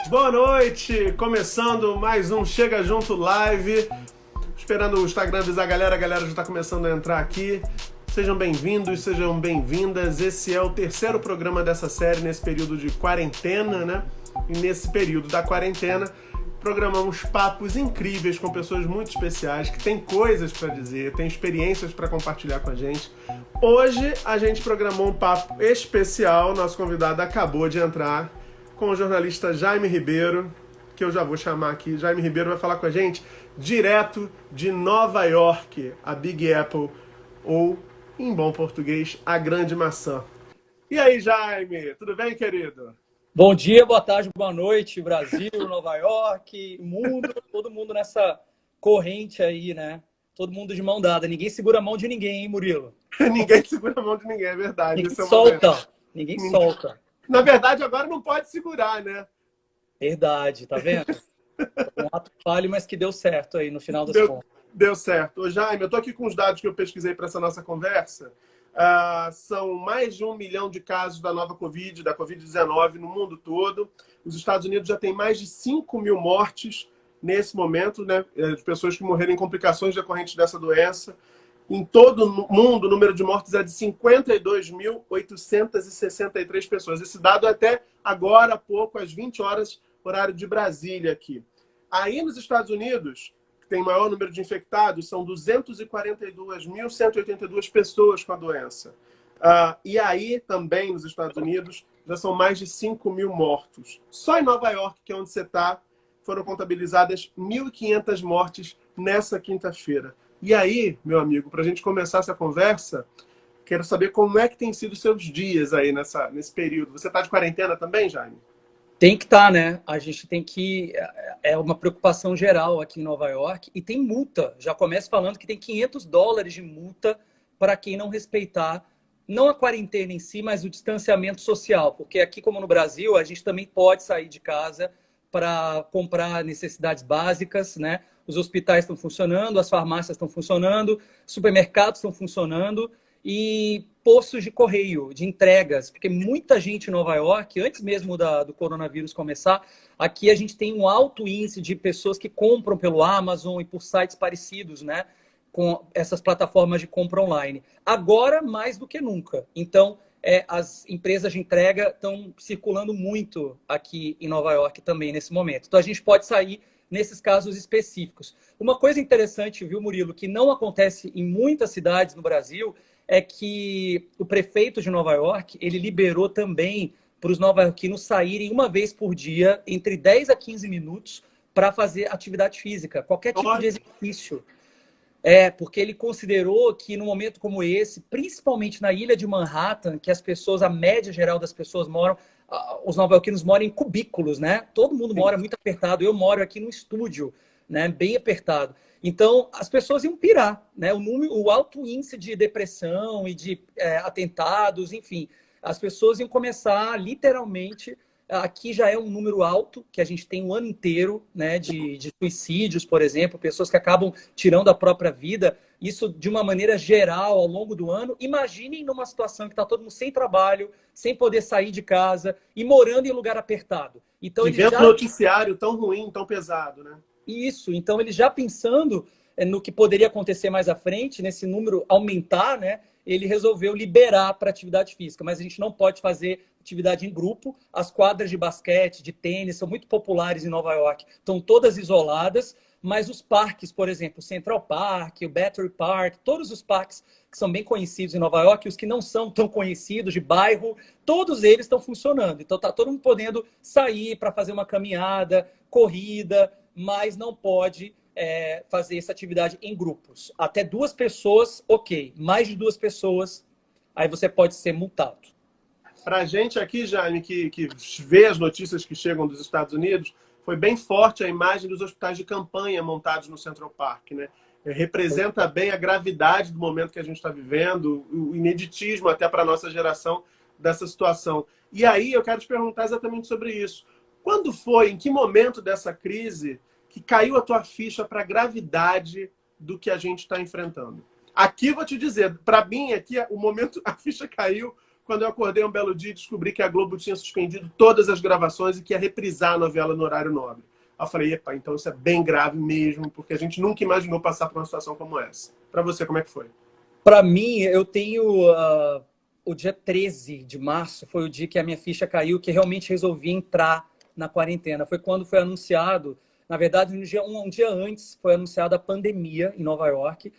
Boa noite! Começando mais um Chega Junto Live. Esperando o Instagram avisar a galera já está começando a entrar aqui. Sejam bem-vindos, sejam bem-vindas. Esse é o terceiro programa dessa série nesse período de quarentena, né? E nesse período da quarentena, programamos papos incríveis com pessoas muito especiais que têm coisas para dizer, têm experiências para compartilhar com a gente. Hoje a gente programou um papo especial. Nosso convidado acabou de entrar, com o jornalista Jaime Ribeiro, que eu já vou chamar aqui. Jaime Ribeiro vai falar com a gente direto de Nova York, a Big Apple, ou, em bom português, a Grande Maçã. E aí, Jaime? Tudo bem, querido? Bom dia, boa tarde, boa noite, Brasil, Nova York, mundo, todo mundo nessa corrente aí, né? Todo mundo de mão dada. Ninguém segura a mão de ninguém, hein, Murilo? Ninguém segura a mão de ninguém, é verdade. Ninguém Esse é o solta. momento. Ninguém solta. Na verdade, agora não pode segurar, né? Verdade, tá vendo? Um ato falho, mas que deu certo aí no final das contas. Deu certo. Ô, Jaime, eu tô aqui com os dados que eu pesquisei para essa nossa conversa. São mais de 1 milhão de casos da nova Covid, da Covid-19 no mundo todo. Os Estados Unidos já tem mais de 5 mil mortes nesse momento, né? De pessoas que morreram em complicações decorrentes dessa doença. Em todo o mundo, o número de mortes é de 52.863 pessoas. Esse dado é até agora há pouco, às 20 horas, horário de Brasília aqui. Aí nos Estados Unidos, que tem maior número de infectados, são 242.182 pessoas com a doença. E aí, também nos Estados Unidos, já são mais de 5 mil mortos. Só em Nova York, que é onde você está, foram contabilizadas 1.500 mortes nessa quinta-feira. E aí, meu amigo, para a gente começar essa conversa, quero saber como é que tem sido os seus dias aí nesse período. Você está de quarentena também, Jaime? Tem que estar, né? A gente tem que... É uma preocupação geral aqui em Nova York. E tem multa. Já começo falando que tem $500 de multa para quem não respeitar, não a quarentena em si, mas o distanciamento social. Porque aqui, como no Brasil, a gente também pode sair de casa para comprar necessidades básicas, né? Os hospitais estão funcionando, as farmácias estão funcionando, supermercados estão funcionando e postos de correio, de entregas, porque muita gente em Nova York, antes mesmo do coronavírus começar, aqui a gente tem um alto índice de pessoas que compram pelo Amazon e por sites parecidos, né? Com essas plataformas de compra online. Agora, mais do que nunca. Então, as empresas de entrega estão circulando muito aqui em Nova York também nesse momento. Então, a gente pode sair nesses casos específicos. Uma coisa interessante, viu, Murilo, que não acontece em muitas cidades no Brasil, é que o prefeito de Nova York, ele liberou também para os nova-iorquinos saírem uma vez por dia, entre 10 a 15 minutos, para fazer atividade física, qualquer tipo de exercício. Porque ele considerou que num momento como esse, principalmente na ilha de Manhattan, que as pessoas, a média geral das pessoas moram, os nova-iorquinos moram em cubículos, né? Todo mundo mora muito apertado. Eu moro aqui no estúdio, né? Bem apertado. Então, as pessoas iam pirar, né? O alto índice de depressão e de atentados, enfim. As pessoas iam começar, literalmente... Aqui já é um número alto, que a gente tem um ano inteiro, né, de suicídios, por exemplo, pessoas que acabam tirando a própria vida. Isso de uma maneira geral ao longo do ano. Imaginem numa situação que está todo mundo sem trabalho, sem poder sair de casa e morando em lugar apertado. Então, e vendo noticiário tão ruim, tão pesado, né? Isso. Então, ele já pensando no que poderia acontecer mais à frente, nesse número aumentar, né? Ele resolveu liberar para atividade física, mas a gente não pode fazer atividade em grupo. As quadras de basquete, de tênis, são muito populares em Nova York, estão todas isoladas, mas os parques, por exemplo, o Central Park, o Battery Park, todos os parques que são bem conhecidos em Nova York, os que não são tão conhecidos, de bairro, todos eles estão funcionando. Então está todo mundo podendo sair para fazer uma caminhada, corrida, mas não pode fazer essa atividade em grupos. Até 2 pessoas, ok. Mais de 2 pessoas, aí você pode ser multado. Para a gente aqui, Jaime, que vê as notícias que chegam dos Estados Unidos, foi bem forte a imagem dos hospitais de campanha montados no Central Park, né? Representa bem a gravidade do momento que a gente está vivendo, o ineditismo até para a nossa geração dessa situação. E aí eu quero te perguntar exatamente sobre isso. Quando foi, em que momento dessa crise que caiu a tua ficha para a gravidade do que a gente está enfrentando? Aqui vou te dizer, para mim, aqui o momento, a ficha caiu quando eu acordei um belo dia e descobri que a Globo tinha suspendido todas as gravações e que ia reprisar a novela no horário nobre. Aí eu falei, epa, então isso é bem grave mesmo, porque a gente nunca imaginou passar por uma situação como essa. Para você, como é que foi? Para mim, eu tenho o dia 13 de março, foi o dia que a minha ficha caiu, que realmente resolvi entrar na quarentena. Foi quando foi anunciado, na verdade, um dia antes, foi anunciada a pandemia em Nova York.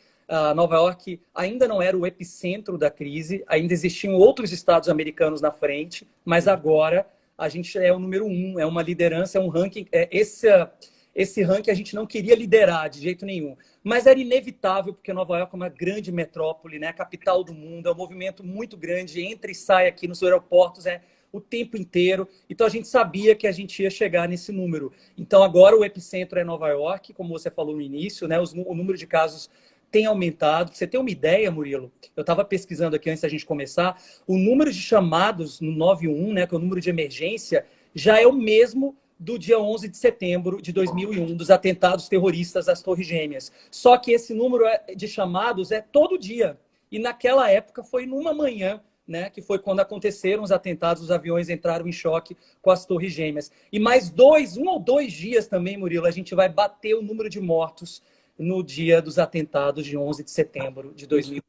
Nova York ainda não era o epicentro da crise, ainda existiam outros estados americanos na frente, mas agora a gente é o número 1, é uma liderança, é um ranking. Esse ranking a gente não queria liderar de jeito nenhum, mas era inevitável, porque Nova York é uma grande metrópole, né? Capital do mundo, é um movimento muito grande, entra e sai aqui nos aeroportos o tempo inteiro. Então a gente sabia que a gente ia chegar nesse número. Então agora o epicentro é Nova York, como você falou no início, né? O número de casos tem aumentado. Você tem uma ideia, Murilo? Eu estava pesquisando aqui antes da gente começar. O número de chamados no 91, né, que é o número de emergência, já é o mesmo do dia 11 de setembro de 2001, dos atentados terroristas às Torres Gêmeas. Só que esse número de chamados é todo dia. E naquela época foi numa manhã, né, que foi quando aconteceram os atentados, os aviões entraram em choque com as Torres Gêmeas. E mais 1 ou 2 dias também, Murilo, a gente vai bater o número de mortos no dia dos atentados de 11 de setembro de 2001.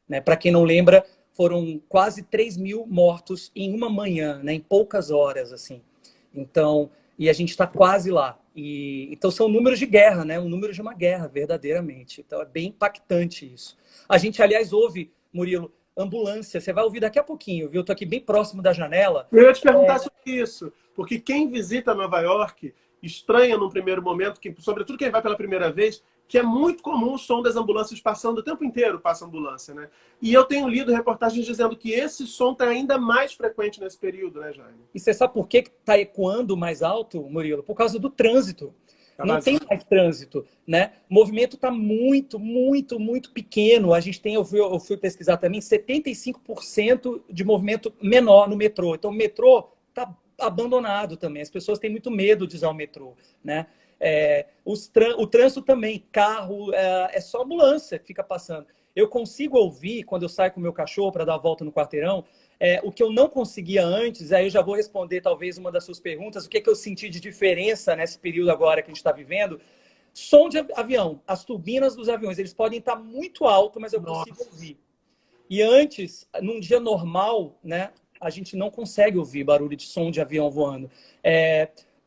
Né? Para quem não lembra, foram quase 3 mil mortos em uma manhã, né? Em poucas horas, assim. Então, e a gente está quase lá. Então, são números de guerra, né? Um número de uma guerra, verdadeiramente. Então, é bem impactante isso. A gente, aliás, ouve, Murilo, ambulância. Você vai ouvir daqui a pouquinho, viu? Eu estou aqui bem próximo da janela. Eu ia te perguntar sobre isso, porque quem visita Nova York estranha num primeiro momento, sobretudo quem vai pela primeira vez, que é muito comum o som das ambulâncias passando o tempo inteiro, passa ambulância, né? E eu tenho lido reportagens dizendo que esse som está ainda mais frequente nesse período, né, Jaime? E você sabe por que está ecoando mais alto, Murilo? Por causa do trânsito. Não tem mais trânsito, né? O movimento está muito, muito, muito pequeno. A gente tem, eu fui pesquisar também, 75% de movimento menor no metrô. Então, o metrô está abandonado também. As pessoas têm muito medo de usar o metrô, né? O trânsito também, carro, é só ambulância que fica passando. Eu consigo ouvir, quando eu saio com o meu cachorro para dar a volta no quarteirão, o que eu não conseguia antes, aí eu já vou responder talvez uma das suas perguntas, o que eu senti de diferença nesse período agora que a gente está vivendo. Som de avião, as turbinas dos aviões, eles podem estar muito alto, mas eu consigo ouvir. E antes, num dia normal, né, a gente não consegue ouvir barulho de som de avião voando.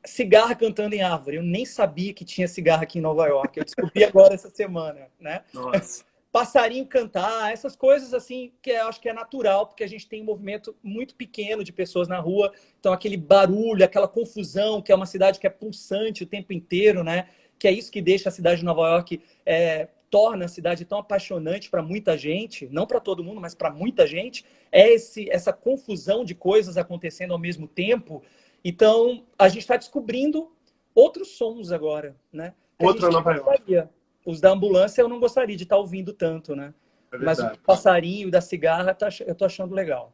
Cigarra cantando em árvore. Eu nem sabia que tinha cigarra aqui em Nova York. Eu descobri agora essa semana, né? Nossa. Passarinho cantar, essas coisas assim que eu acho que é natural, porque a gente tem um movimento muito pequeno de pessoas na rua. Então aquele barulho, aquela confusão, que é uma cidade que é pulsante o tempo inteiro, né? Que é isso que deixa a cidade de Nova York, torna a cidade tão apaixonante para muita gente, não para todo mundo, mas para muita gente. Essa confusão de coisas acontecendo ao mesmo tempo. Então, a gente está descobrindo outros sons agora, né? Outra Nova York. Os da ambulância eu não gostaria de estar ouvindo tanto, né? Mas o passarinho da cigarra eu tô achando legal.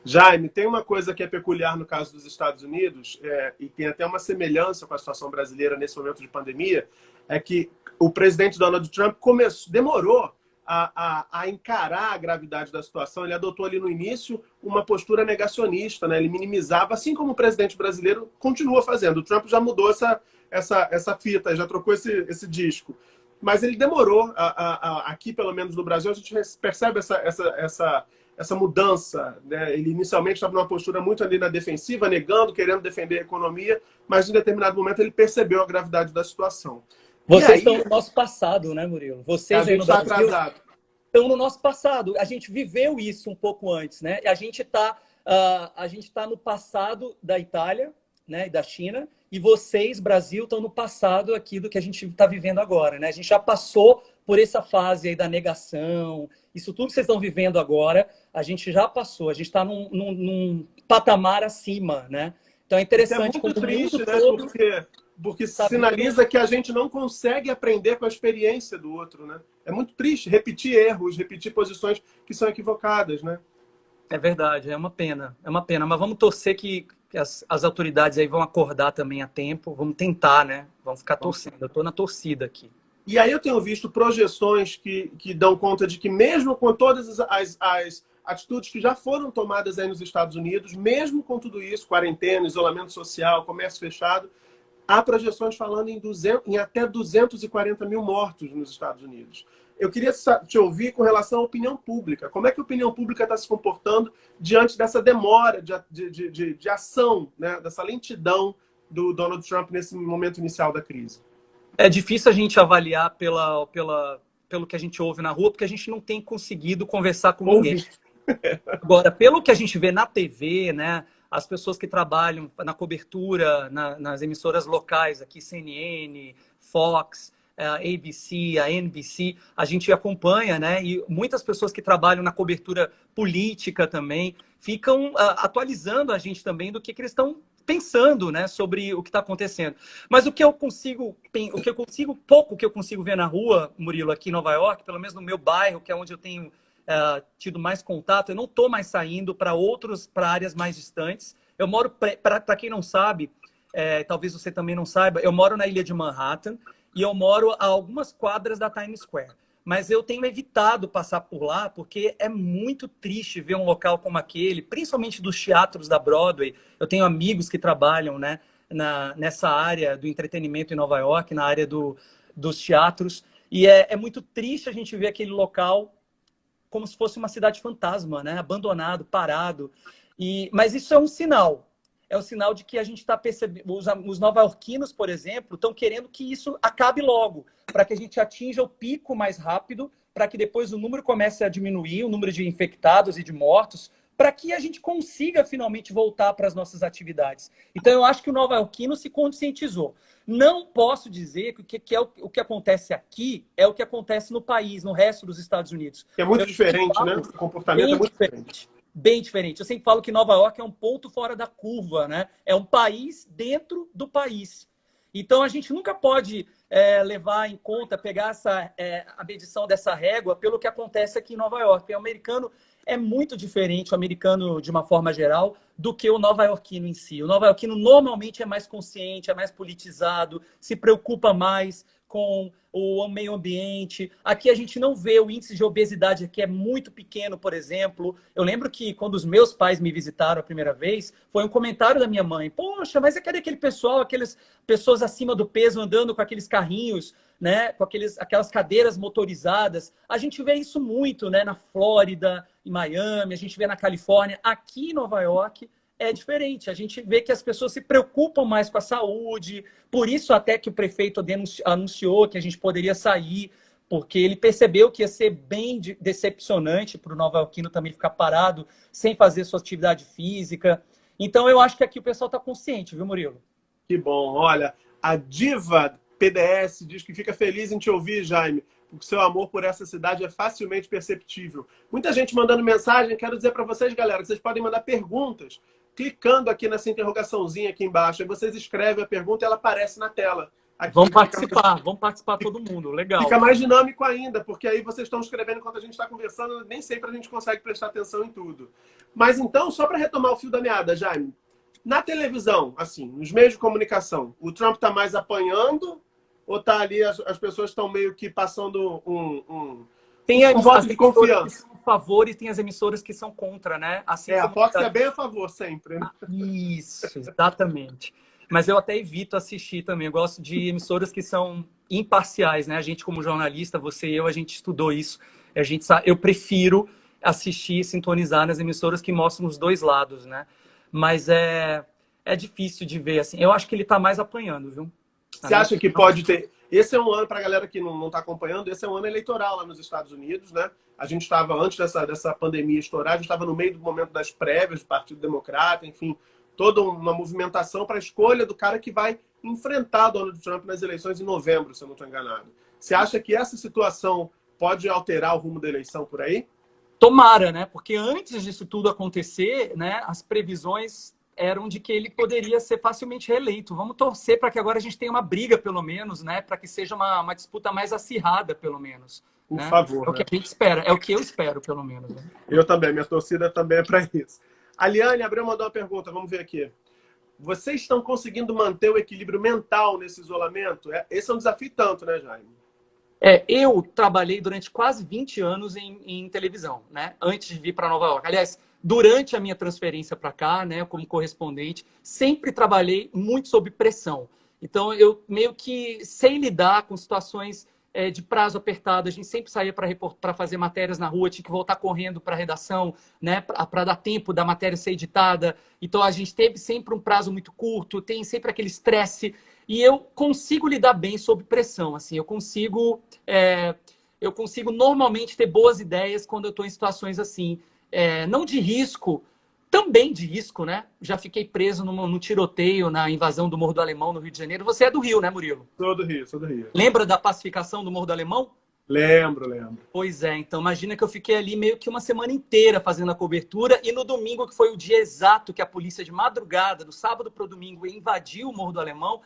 Jaime, tem uma coisa que é peculiar no caso dos Estados Unidos, e tem até uma semelhança com a situação brasileira nesse momento de pandemia, é que o presidente Donald Trump demorou a encarar a gravidade da situação. Ele adotou ali no início uma postura negacionista, né? Ele minimizava, assim como o presidente brasileiro continua fazendo. O Trump já mudou essa fita, já trocou esse disco. Mas ele demorou, aqui pelo menos no Brasil, a gente percebe essa mudança, né? Ele inicialmente estava numa postura muito ali na defensiva, negando, querendo defender a economia, mas em determinado momento ele percebeu a gravidade da situação. Vocês estão no nosso passado, né, Murilo? Vocês aí no Brasil estão no nosso passado. A gente viveu isso um pouco antes, né? A gente tá no passado da Itália, né, e da China, e vocês, Brasil, estão no passado aqui do que a gente está vivendo agora, né? A gente já passou por essa fase aí da negação, isso tudo que vocês estão vivendo agora, a gente já passou, a gente está num patamar acima, né? Então é interessante. É muito triste, né? Porque sinaliza que a gente não consegue aprender com a experiência do outro, né? É muito triste repetir erros, repetir posições que são equivocadas, né? É verdade, é uma pena, mas vamos torcer que as autoridades aí vão acordar também a tempo, vamos tentar, né? Vamos ficar torcendo, eu estou na torcida aqui. E aí eu tenho visto projeções que dão conta de que mesmo com todas atitudes que já foram tomadas aí nos Estados Unidos, mesmo com tudo isso, quarentena, isolamento social, comércio fechado, há projeções falando em até 240 mil mortos nos Estados Unidos. Eu queria te ouvir com relação à opinião pública. Como é que a opinião pública está se comportando diante dessa demora de ação, né? Dessa lentidão do Donald Trump nesse momento inicial da crise? É difícil a gente avaliar pelo que a gente ouve na rua, porque a gente não tem conseguido conversar com ninguém. Agora, pelo que a gente vê na TV, né, as pessoas que trabalham na cobertura, nas emissoras locais, aqui CNN, Fox, a ABC, a NBC, a gente acompanha, né, e muitas pessoas que trabalham na cobertura política também ficam atualizando a gente também do que eles estão pensando, né, sobre o que está acontecendo. Mas o que eu consigo ver na rua, Murilo, aqui em Nova York, pelo menos no meu bairro, que é onde eu tenho tido mais contato, eu não estou mais saindo para áreas mais distantes. Eu moro, para quem não sabe, talvez você também não saiba, eu moro na ilha de Manhattan e eu moro a algumas quadras da Times Square. Mas eu tenho evitado passar por lá porque é muito triste ver um local como aquele, principalmente dos teatros da Broadway. Eu tenho amigos que trabalham, né, nessa área do entretenimento em Nova York, na área dos teatros. E é muito triste a gente ver aquele local como se fosse uma cidade fantasma, né? Abandonado, parado. Mas isso é um sinal. É um sinal de que a gente está percebendo... Os nova-iorquinos, por exemplo, estão querendo que isso acabe logo, para que a gente atinja o pico mais rápido, para que depois o número comece a diminuir, o número de infectados e de mortos, para que a gente consiga finalmente voltar para as nossas atividades. Então, eu acho que o nova-iorquino se conscientizou. Não posso dizer que o que acontece aqui é o que acontece no país, no resto dos Estados Unidos. É muito diferente, né? O comportamento é muito diferente. Bem diferente. Eu sempre falo que Nova York é um ponto fora da curva, né? É um país dentro do país. Então, a gente nunca pode levar em conta, pegar a medição dessa régua pelo que acontece aqui em Nova York. O americano é muito diferente, o americano, de uma forma geral, do que o nova-iorquino em si. O nova-iorquino normalmente é mais consciente, é mais politizado, se preocupa mais com o meio ambiente. Aqui a gente não vê o índice de obesidade, que é muito pequeno, por exemplo. Eu lembro que quando os meus pais me visitaram a primeira vez, foi um comentário da minha mãe. Poxa, mas cadê aquele pessoal, aquelas pessoas acima do peso andando com aqueles carrinhos, né, com aquelas cadeiras motorizadas? A gente vê isso muito, né, na Flórida, em Miami, a gente vê na Califórnia. Aqui em Nova York é diferente. A gente vê que as pessoas se preocupam mais com a saúde. Por isso até que o prefeito anunciou que a gente poderia sair, porque ele percebeu que ia ser bem decepcionante para o nova-iorquino também ficar parado, sem fazer sua atividade física. Então eu acho que aqui o pessoal está consciente, viu, Murilo? Que bom. Olha, a Diva PDS diz que fica feliz em te ouvir, Jaime, porque seu amor por essa cidade é facilmente perceptível. Muita gente mandando mensagem. Quero dizer para vocês, galera, que vocês podem mandar perguntas clicando aqui nessa interrogaçãozinha aqui embaixo. Aí vocês escrevem a pergunta e ela aparece na tela. Aqui, vamos participar todo mundo. Legal. Fica mais dinâmico ainda, porque aí vocês estão escrevendo enquanto a gente está conversando, nem sempre a gente consegue prestar atenção em tudo. Mas então, só para retomar o fio da meada, Jaime, na televisão, assim, nos meios de comunicação, o Trump está mais apanhando ou está ali, as pessoas estão meio que passando tem um voto de confiança? A favor e tem as emissoras que são contra, né? Assim a Fox é bem a favor sempre, né? Isso, exatamente. Mas eu até evito assistir também. Eu gosto de emissoras que são imparciais, né? A gente, como jornalista, você e eu, a gente estudou isso. A gente sabe, eu prefiro assistir e sintonizar nas emissoras que mostram os dois lados, né? Mas é difícil de ver, assim. Eu acho que ele está mais apanhando, viu? Você acha que pode ter... Esse é um ano, para a galera que não está acompanhando, esse é um ano eleitoral lá nos Estados Unidos, né? A gente estava, antes dessa pandemia estourar, a gente estava no meio do momento das prévias do Partido Democrata, enfim, toda uma movimentação para a escolha do cara que vai enfrentar Donald Trump nas eleições em novembro, se eu não estou enganado. Você acha que essa situação pode alterar o rumo da eleição por aí? Tomara, né? Porque antes disso tudo acontecer, né, as previsões eram de que ele poderia ser facilmente reeleito. Vamos torcer para que agora a gente tenha uma briga, pelo menos, né? Para que seja uma disputa mais acirrada, pelo menos. Por né? favor. É o que a gente espera. É o que eu espero, pelo menos. Né? Eu também. Minha torcida também é para isso. A Liane Abreu mandou uma pergunta. Vamos ver aqui. Vocês estão conseguindo manter o equilíbrio mental nesse isolamento? Esse é um desafio tanto, né, Jaime? Eu trabalhei durante quase 20 anos em televisão, né? Antes de vir para Nova York. Aliás, durante a minha transferência para cá, né, como correspondente, sempre trabalhei muito sob pressão. Então, eu meio que sei lidar com situações de prazo apertado. A gente sempre saía para fazer matérias na rua, tinha que voltar correndo para a redação, né, para dar tempo da matéria ser editada. Então, a gente teve sempre um prazo muito curto, tem sempre aquele estresse. E eu consigo lidar bem sob pressão. Assim, eu consigo normalmente ter boas ideias quando eu estou em situações assim. Não de risco, também de risco, né? Já fiquei preso no tiroteio, na invasão do Morro do Alemão, no Rio de Janeiro. Você é do Rio, né, Murilo? Sou do Rio, sou do Rio. Lembra da pacificação do Morro do Alemão? Lembro, lembro. Pois é, então imagina que eu fiquei ali meio que uma semana inteira fazendo a cobertura e no domingo, que foi o dia exato que a polícia de madrugada, do sábado para o domingo, invadiu o Morro do Alemão,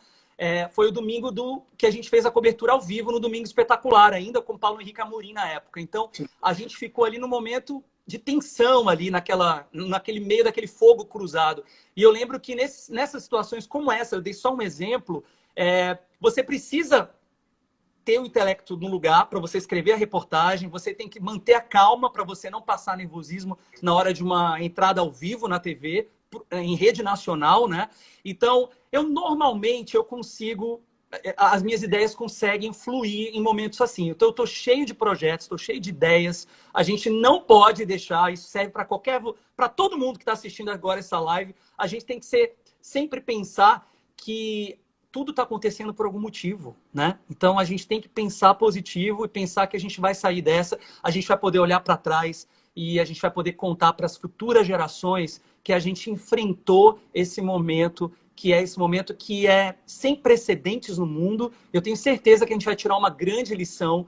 foi o domingo que a gente fez a cobertura ao vivo, no Domingo Espetacular, ainda com Paulo Henrique Amorim na época. Então, a gente ficou ali no momento de tensão ali, naquele meio daquele fogo cruzado. E eu lembro que nessas situações como essa, eu dei só um exemplo, você precisa ter o intelecto no lugar para você escrever a reportagem, você tem que manter a calma para você não passar nervosismo na hora de uma entrada ao vivo na TV, em rede nacional, né? Então, eu consigo, as minhas ideias conseguem fluir em momentos assim. Então, eu estou cheio de projetos, estou cheio de ideias. A gente não pode deixar, isso serve para todo mundo que está assistindo agora essa live, a gente tem que sempre pensar que tudo está acontecendo por algum motivo, né? Então, a gente tem que pensar positivo e pensar que a gente vai sair dessa, a gente vai poder olhar para trás e a gente vai poder contar para as futuras gerações que a gente enfrentou esse momento, que é esse momento que é sem precedentes no mundo. Eu tenho certeza que a gente vai tirar uma grande lição.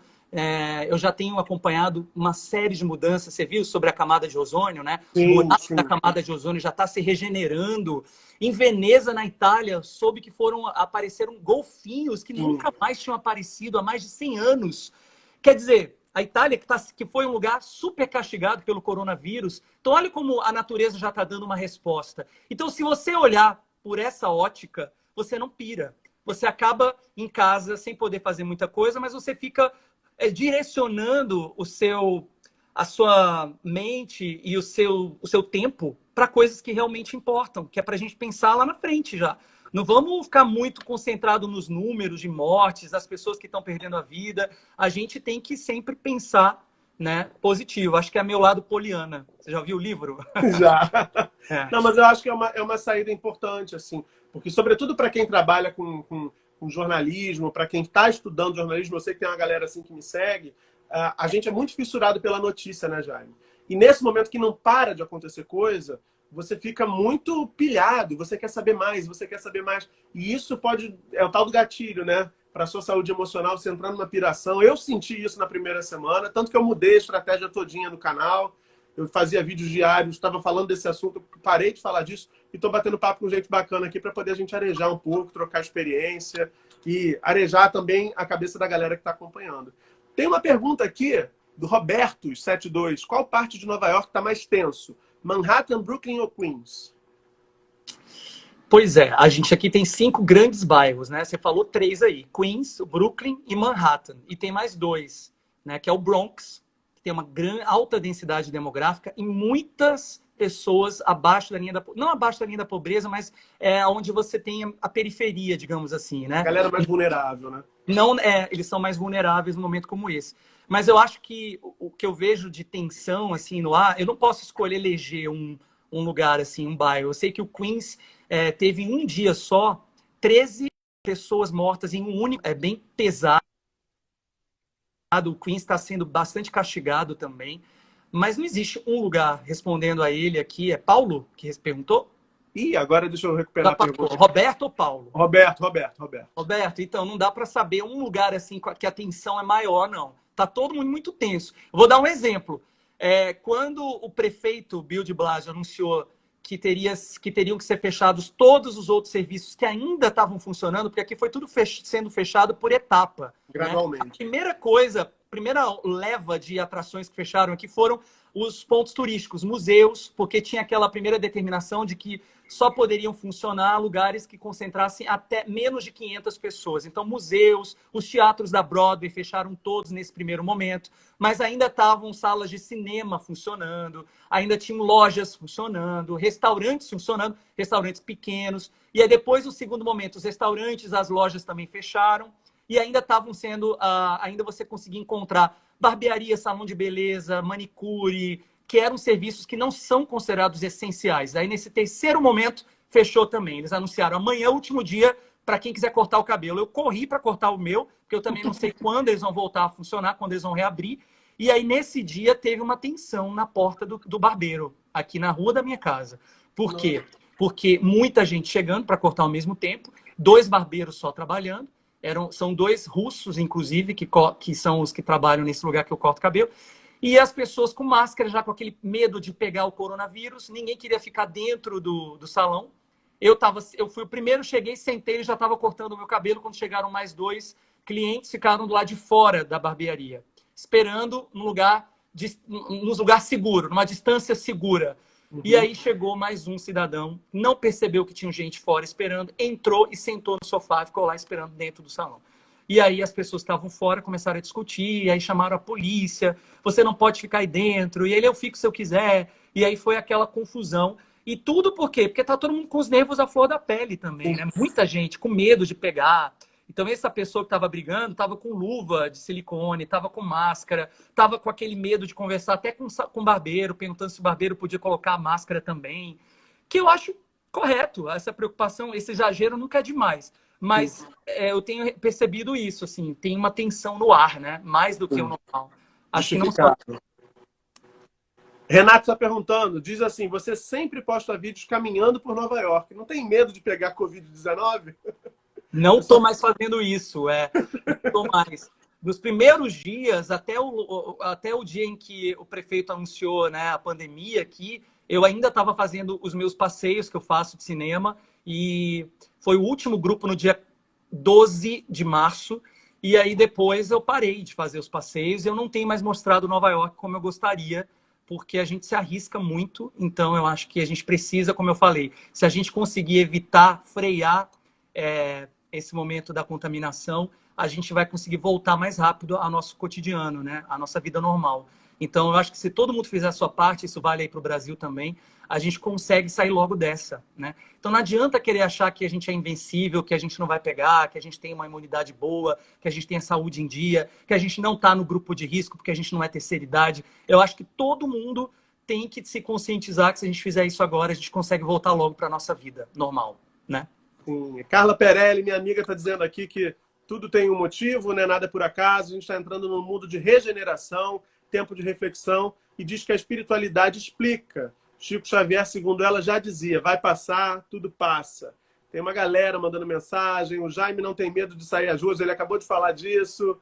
Eu já tenho acompanhado uma série de mudanças. Você viu sobre a camada de ozônio, né? Sim, o buraco sim. da camada de ozônio já está se regenerando. Em Veneza, na Itália, soube que apareceram golfinhos que nunca mais tinham aparecido há mais de 100 anos. Quer dizer, a Itália, que foi um lugar super castigado pelo coronavírus. Então, olha como a natureza já está dando uma resposta. Então, se você olhar por essa ótica, você não pira. Você acaba em casa sem poder fazer muita coisa, mas você fica direcionando a sua mente e o seu tempo para coisas que realmente importam, que é para a gente pensar lá na frente já. Não vamos ficar muito concentrado nos números de mortes, das pessoas que estão perdendo a vida. A gente tem que sempre pensar, né, positivo. Acho que é meu lado poliana. Você já viu o livro? Já. Não, mas eu acho que é uma saída importante, assim, porque sobretudo para quem trabalha com jornalismo, para quem está estudando jornalismo, eu sei que tem uma galera assim que me segue, a gente é muito fissurado pela notícia, né, Jaime? E nesse momento que não para de acontecer coisa, você fica muito pilhado, você quer saber mais, você quer saber mais. E isso é o tal do gatilho, né? Para a sua saúde emocional, você entrar numa piração. Eu senti isso na primeira semana, tanto que eu mudei a estratégia todinha no canal. Eu fazia vídeos diários, estava falando desse assunto, parei de falar disso e estou batendo papo com gente bacana aqui para poder a gente arejar um pouco, trocar experiência e arejar também a cabeça da galera que está acompanhando. Tem uma pergunta aqui do Roberto72. Qual parte de Nova York está mais tenso? Manhattan, Brooklyn ou Queens? Pois é, a gente aqui tem 5 grandes bairros, né? Você falou 3 aí, Queens, Brooklyn e Manhattan. E tem mais 2, né? Que é o Bronx, que tem uma alta densidade demográfica e muitas pessoas abaixo da linha não abaixo da linha da pobreza, mas onde você tem a periferia, digamos assim, né? A galera mais vulnerável, né? Não, eles são mais vulneráveis num momento como esse. Mas eu acho que o que eu vejo de tensão assim no ar, eu não posso escolher eleger um lugar assim, um bairro. Eu sei que o Queens teve em um dia só 13 pessoas mortas em um único. É bem pesado. O Queens está sendo bastante castigado também. Mas não existe um lugar, respondendo a ele aqui. É Paulo que perguntou? Ih, agora deixa eu recuperar a pergunta. Roberto ou Paulo? Roberto. Roberto, então não dá para saber um lugar assim que a tensão é maior, não. Tá todo mundo muito tenso. Eu vou dar um exemplo. Quando o prefeito Bill de Blasio anunciou que teriam que ser fechados todos os outros serviços que ainda estavam funcionando, porque aqui foi tudo sendo fechado por etapa. Gradualmente. Né? A primeira coisa primeira leva de atrações que fecharam aqui foram os pontos turísticos, museus, porque tinha aquela primeira determinação de que só poderiam funcionar lugares que concentrassem até menos de 500 pessoas. Então, museus, os teatros da Broadway fecharam todos nesse primeiro momento, mas ainda estavam salas de cinema funcionando, ainda tinham lojas funcionando, restaurantes funcionando, restaurantes pequenos. E aí, depois, no segundo momento, os restaurantes, as lojas também fecharam e ainda estavam sendo, ainda você conseguia encontrar barbearia, salão de beleza, manicure, que eram serviços que não são considerados essenciais. Aí, nesse terceiro momento, fechou também. Eles anunciaram, amanhã é o último dia para quem quiser cortar o cabelo. Eu corri para cortar o meu, porque eu também não sei quando eles vão voltar a funcionar, quando eles vão reabrir. E aí, nesse dia, teve uma tensão na porta do barbeiro, aqui na rua da minha casa. Por quê? Porque muita gente chegando para cortar ao mesmo tempo, 2 barbeiros só trabalhando. São 2 russos, inclusive, que são os que trabalham nesse lugar que eu corto cabelo. E as pessoas com máscara, já com aquele medo de pegar o coronavírus. Ninguém queria ficar dentro do salão. Eu fui o primeiro, cheguei, sentei, ele já estava cortando o meu cabelo. Quando chegaram mais 2 clientes, ficaram do lado de fora da barbearia, esperando num lugar seguro, numa distância segura. Uhum. E aí chegou mais um cidadão, não percebeu que tinha gente fora esperando, entrou e sentou no sofá, ficou lá esperando dentro do salão. E aí as pessoas que estavam fora começaram a discutir, aí chamaram a polícia, você não pode ficar aí dentro, e ele, eu fico se eu quiser. E aí foi aquela confusão. E tudo por quê? Porque tá todo mundo com os nervos à flor da pele também, né? Muita gente com medo de pegar. Então, essa pessoa que estava brigando estava com luva de silicone, estava com máscara, estava com aquele medo de conversar até com o barbeiro, perguntando se o barbeiro podia colocar a máscara também. Que eu acho correto, essa preocupação, esse exagero nunca é demais. Mas eu tenho percebido isso, assim, tem uma tensão no ar, né? Mais do que o normal. Acho que não só... Renato está perguntando, diz assim, você sempre posta vídeos caminhando por Nova York, não tem medo de pegar Covid-19? Não estou mais fazendo isso, não estou mais. Dos primeiros dias, até o dia em que o prefeito anunciou, né, a pandemia aqui, eu ainda estava fazendo os meus passeios que eu faço de cinema, e foi o último grupo no dia 12 de março, e aí depois eu parei de fazer os passeios, eu não tenho mais mostrado Nova York como eu gostaria, porque a gente se arrisca muito, então eu acho que a gente precisa, como eu falei, se a gente conseguir evitar, frear esse momento da contaminação, a gente vai conseguir voltar mais rápido ao nosso cotidiano, né? À nossa vida normal. Então, eu acho que se todo mundo fizer a sua parte, isso vale aí para o Brasil também, a gente consegue sair logo dessa, né? Então, não adianta querer achar que a gente é invencível, que a gente não vai pegar, que a gente tem uma imunidade boa, que a gente tem a saúde em dia, que a gente não está no grupo de risco porque a gente não é terceira idade. Eu acho que todo mundo tem que se conscientizar que se a gente fizer isso agora, a gente consegue voltar logo para a nossa vida normal, né? Sim. Carla Perelli, minha amiga, está dizendo aqui que tudo tem um motivo, né? Nada é por acaso. A gente está entrando num mundo de regeneração, tempo de reflexão, e diz que a espiritualidade explica. Chico Xavier, segundo ela, já dizia, vai passar, tudo passa. Tem uma galera mandando mensagem, o Jaime não tem medo de sair às ruas, ele acabou de falar disso.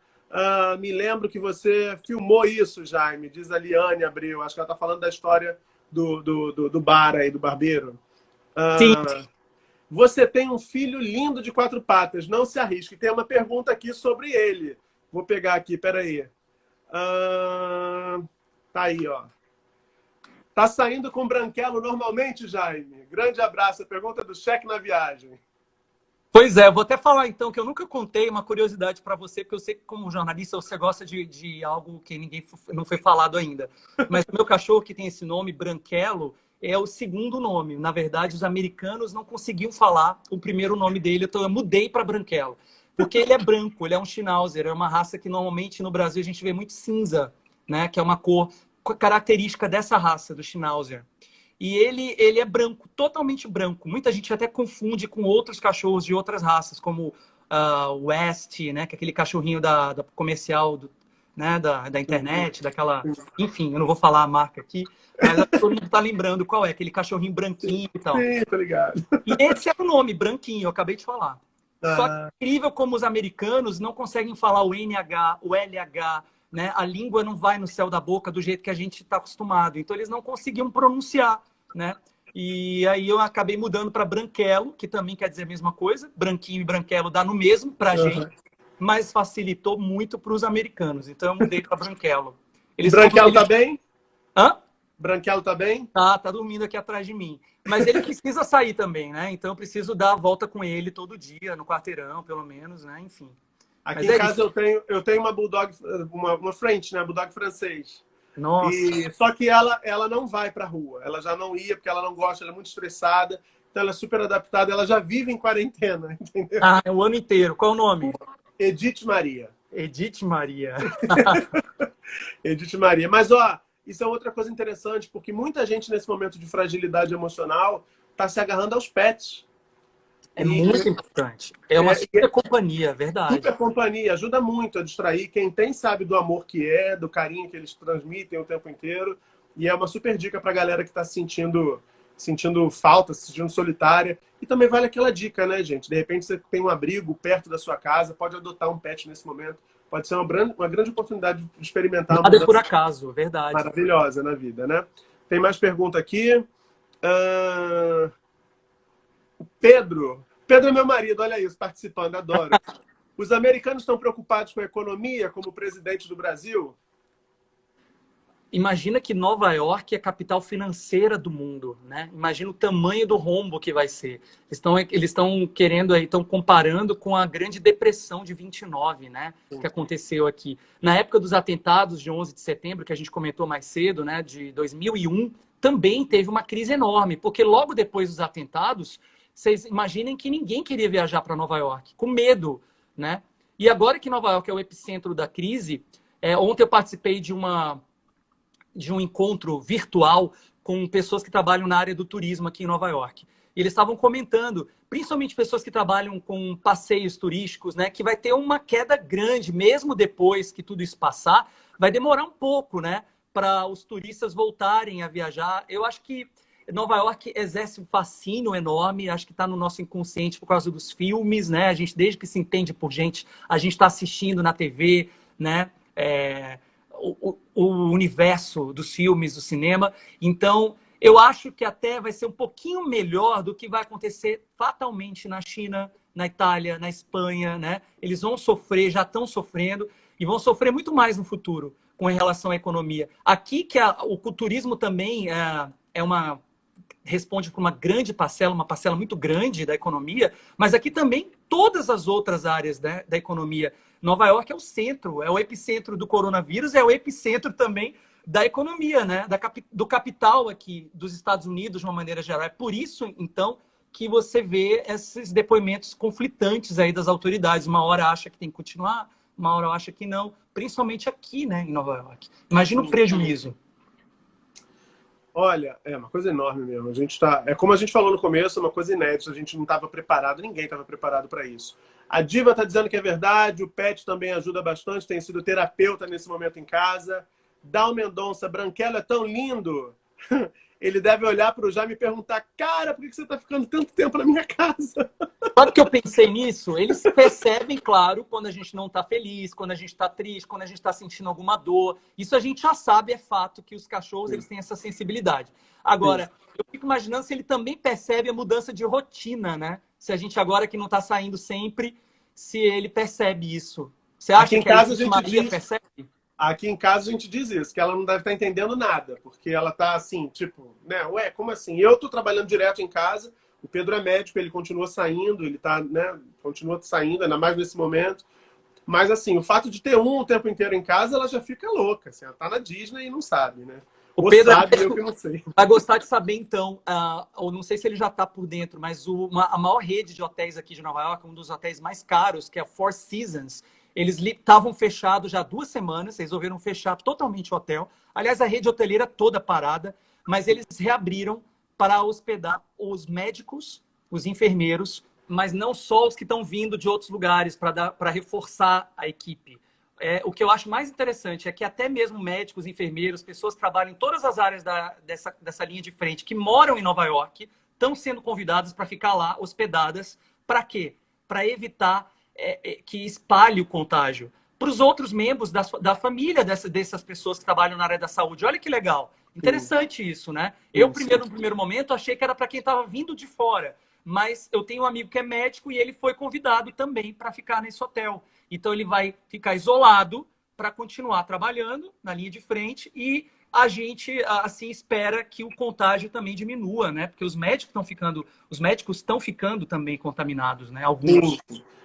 Me lembro que você filmou isso, Jaime, diz a Liane Abreu. Acho que ela está falando da história do bar aí, do barbeiro. Sim. Você tem um filho lindo de 4 patas, não se arrisque. Tem uma pergunta aqui sobre ele. Vou pegar aqui, peraí. Tá aí, ó. Tá saindo com branquelo normalmente, Jaime? Grande abraço. A pergunta do cheque na viagem. Pois é, eu vou até falar então que eu nunca contei uma curiosidade para você, porque eu sei que como jornalista você gosta de algo que ninguém não foi falado ainda. Mas o meu cachorro que tem esse nome, Branquelo, é o segundo nome. Na verdade, os americanos não conseguiam falar o primeiro nome dele, então eu mudei para Branquelo. Porque ele é branco, ele é um Schnauzer, é uma raça que normalmente no Brasil a gente vê muito cinza, né? Que é uma cor característica dessa raça, do Schnauzer. E ele é branco, totalmente branco. Muita gente até confunde com outros cachorros de outras raças, como o West, né? Que é aquele cachorrinho da comercial né? da internet, daquela... Enfim, eu não vou falar a marca aqui, mas todo mundo tá lembrando qual é, aquele cachorrinho branquinho e tal. Sim, tá ligado. E esse é o nome, branquinho, eu acabei de falar. Só que é incrível como os americanos não conseguem falar o NH, o LH, né? A língua não vai no céu da boca do jeito que a gente está acostumado. Então, eles não conseguiam pronunciar, né? E aí eu acabei mudando para Branquelo, que também quer dizer a mesma coisa. Branquinho e Branquelo dá no mesmo para a gente. mas facilitou muito para os americanos. Então eu mudei para Branquelo. Branquelo tá bem? Hã? Branquelo tá bem? Tá dormindo aqui atrás de mim. Mas ele precisa sair também, né? Então eu preciso dar a volta com ele todo dia, no quarteirão, pelo menos, né? Enfim. Aqui em casa eu tenho uma Bulldog, uma French, né? Bulldog francês. Nossa. Só que ela não vai pra rua. Ela já não ia, porque ela não gosta, ela é muito estressada. Então ela é super adaptada, ela já vive em quarentena, entendeu? Ah, é o ano inteiro. Qual é o nome? Edith Maria. Edith Maria. Edith Maria. Mas, ó, isso é outra coisa interessante, porque muita gente nesse momento de fragilidade emocional está se agarrando aos pets. É muito importante. É uma super companhia, verdade. Super companhia, ajuda muito a distrair. Quem tem sabe do amor que é, do carinho que eles transmitem o tempo inteiro. E é uma super dica para a galera que está sentindo falta, se sentindo solitária. E também vale aquela dica, né, gente? De repente você tem um abrigo perto da sua casa, pode adotar um pet nesse momento. Pode ser uma grande oportunidade de experimentar uma Nada é por acaso, verdade. Maravilhosa na vida, né? Tem mais pergunta aqui. Pedro é meu marido, olha isso, participando, adoro. Os americanos estão preocupados com a economia, como o presidente do Brasil? Imagina que Nova York é a capital financeira do mundo, né? Imagina o tamanho do rombo que vai ser. Eles estão querendo aí, estão comparando com a Grande Depressão de 29, né? Que aconteceu aqui. Na época dos atentados de 11 de setembro, que a gente comentou mais cedo, né? De 2001, também teve uma crise enorme, porque logo depois dos atentados, vocês imaginem que ninguém queria viajar para Nova York, com medo, né? E agora que Nova York é o epicentro da crise, ontem eu participei de um encontro virtual com pessoas que trabalham na área do turismo aqui em Nova York. E eles estavam comentando, principalmente pessoas que trabalham com passeios turísticos, né, que vai ter uma queda grande, mesmo depois que tudo isso passar, vai demorar um pouco, né, para os turistas voltarem a viajar. Eu acho que Nova York exerce um fascínio enorme, acho que está no nosso inconsciente por causa dos filmes, né? A gente, desde que se entende por gente, a gente está assistindo na TV, né? O universo dos filmes, do cinema. Então, eu acho que até vai ser um pouquinho melhor do que vai acontecer fatalmente na China, na Itália, na Espanha, né? Eles vão sofrer, já estão sofrendo, e vão sofrer muito mais no futuro com relação à economia. Aqui, que o turismo também responde para uma grande parcela, uma parcela muito grande da economia, mas aqui também todas as outras áreas, né, da economia. Nova York é o centro, é o epicentro do coronavírus, é o epicentro também da economia, né, do capital aqui dos Estados Unidos, de uma maneira geral. É por isso, então, que você vê esses depoimentos conflitantes aí das autoridades. Uma hora acha que tem que continuar, uma hora acha que não, principalmente aqui, né, em Nova York. Imagina o prejuízo. Olha, é uma coisa enorme mesmo. É como a gente falou no começo, é uma coisa inédita. A gente não estava preparado, ninguém estava preparado para isso. A Diva está dizendo que é verdade, o Pet também ajuda bastante, tem sido terapeuta nesse momento em casa. Dal Mendonça, Branquelo é tão lindo. Ele deve olhar para o Jaime e perguntar, cara, por que você está ficando tanto tempo na minha casa? Sabe que eu pensei nisso? Eles percebem, claro, quando a gente não está feliz, quando a gente está triste, quando a gente está sentindo alguma dor. Isso a gente já sabe, é fato que os cachorros eles têm essa sensibilidade. Agora, eu fico imaginando se ele também percebe a mudança de rotina, né? Se a gente agora que não está saindo sempre, se ele percebe isso. Você acha que a Maria percebe? Aqui em casa a gente diz isso, que ela não deve estar entendendo nada, porque ela tá assim, tipo, né? Ué, como assim? Eu tô trabalhando direto em casa, o Pedro é médico, ele continua saindo, ele tá, né? Continua saindo, ainda mais nesse momento. Mas assim, o fato de ter o tempo inteiro em casa, ela já fica louca, assim, ela tá na Disney e não sabe, né? O Pedro sabe, eu que não sei. Vai gostar de saber então, ou não sei se ele já tá por dentro, mas a maior rede de hotéis aqui de Nova York, um dos hotéis mais caros, que é a Four Seasons, eles estavam fechados já há 2 semanas, resolveram fechar totalmente o hotel. Aliás, a rede hoteleira toda parada, mas eles reabriram para hospedar os médicos, os enfermeiros, mas não só os que estão vindo de outros lugares para reforçar a equipe. O que eu acho mais interessante é que até mesmo médicos, enfermeiros, pessoas que trabalham em todas as áreas dessa linha de frente, que moram em Nova York, estão sendo convidadas para ficar lá, hospedadas. Para quê? Para evitar que espalhe o contágio para os outros membros da família dessas pessoas que trabalham na área da saúde. Olha que legal. Interessante isso, né? Eu, no primeiro momento, achei que era para quem estava vindo de fora. mas eu tenho um amigo que é médico e ele foi convidado também para ficar nesse hotel. Então ele vai ficar isolado para continuar trabalhando na linha de frente e a gente assim espera que o contágio também diminua, né? Porque os médicos estão ficando também contaminados, né? Alguns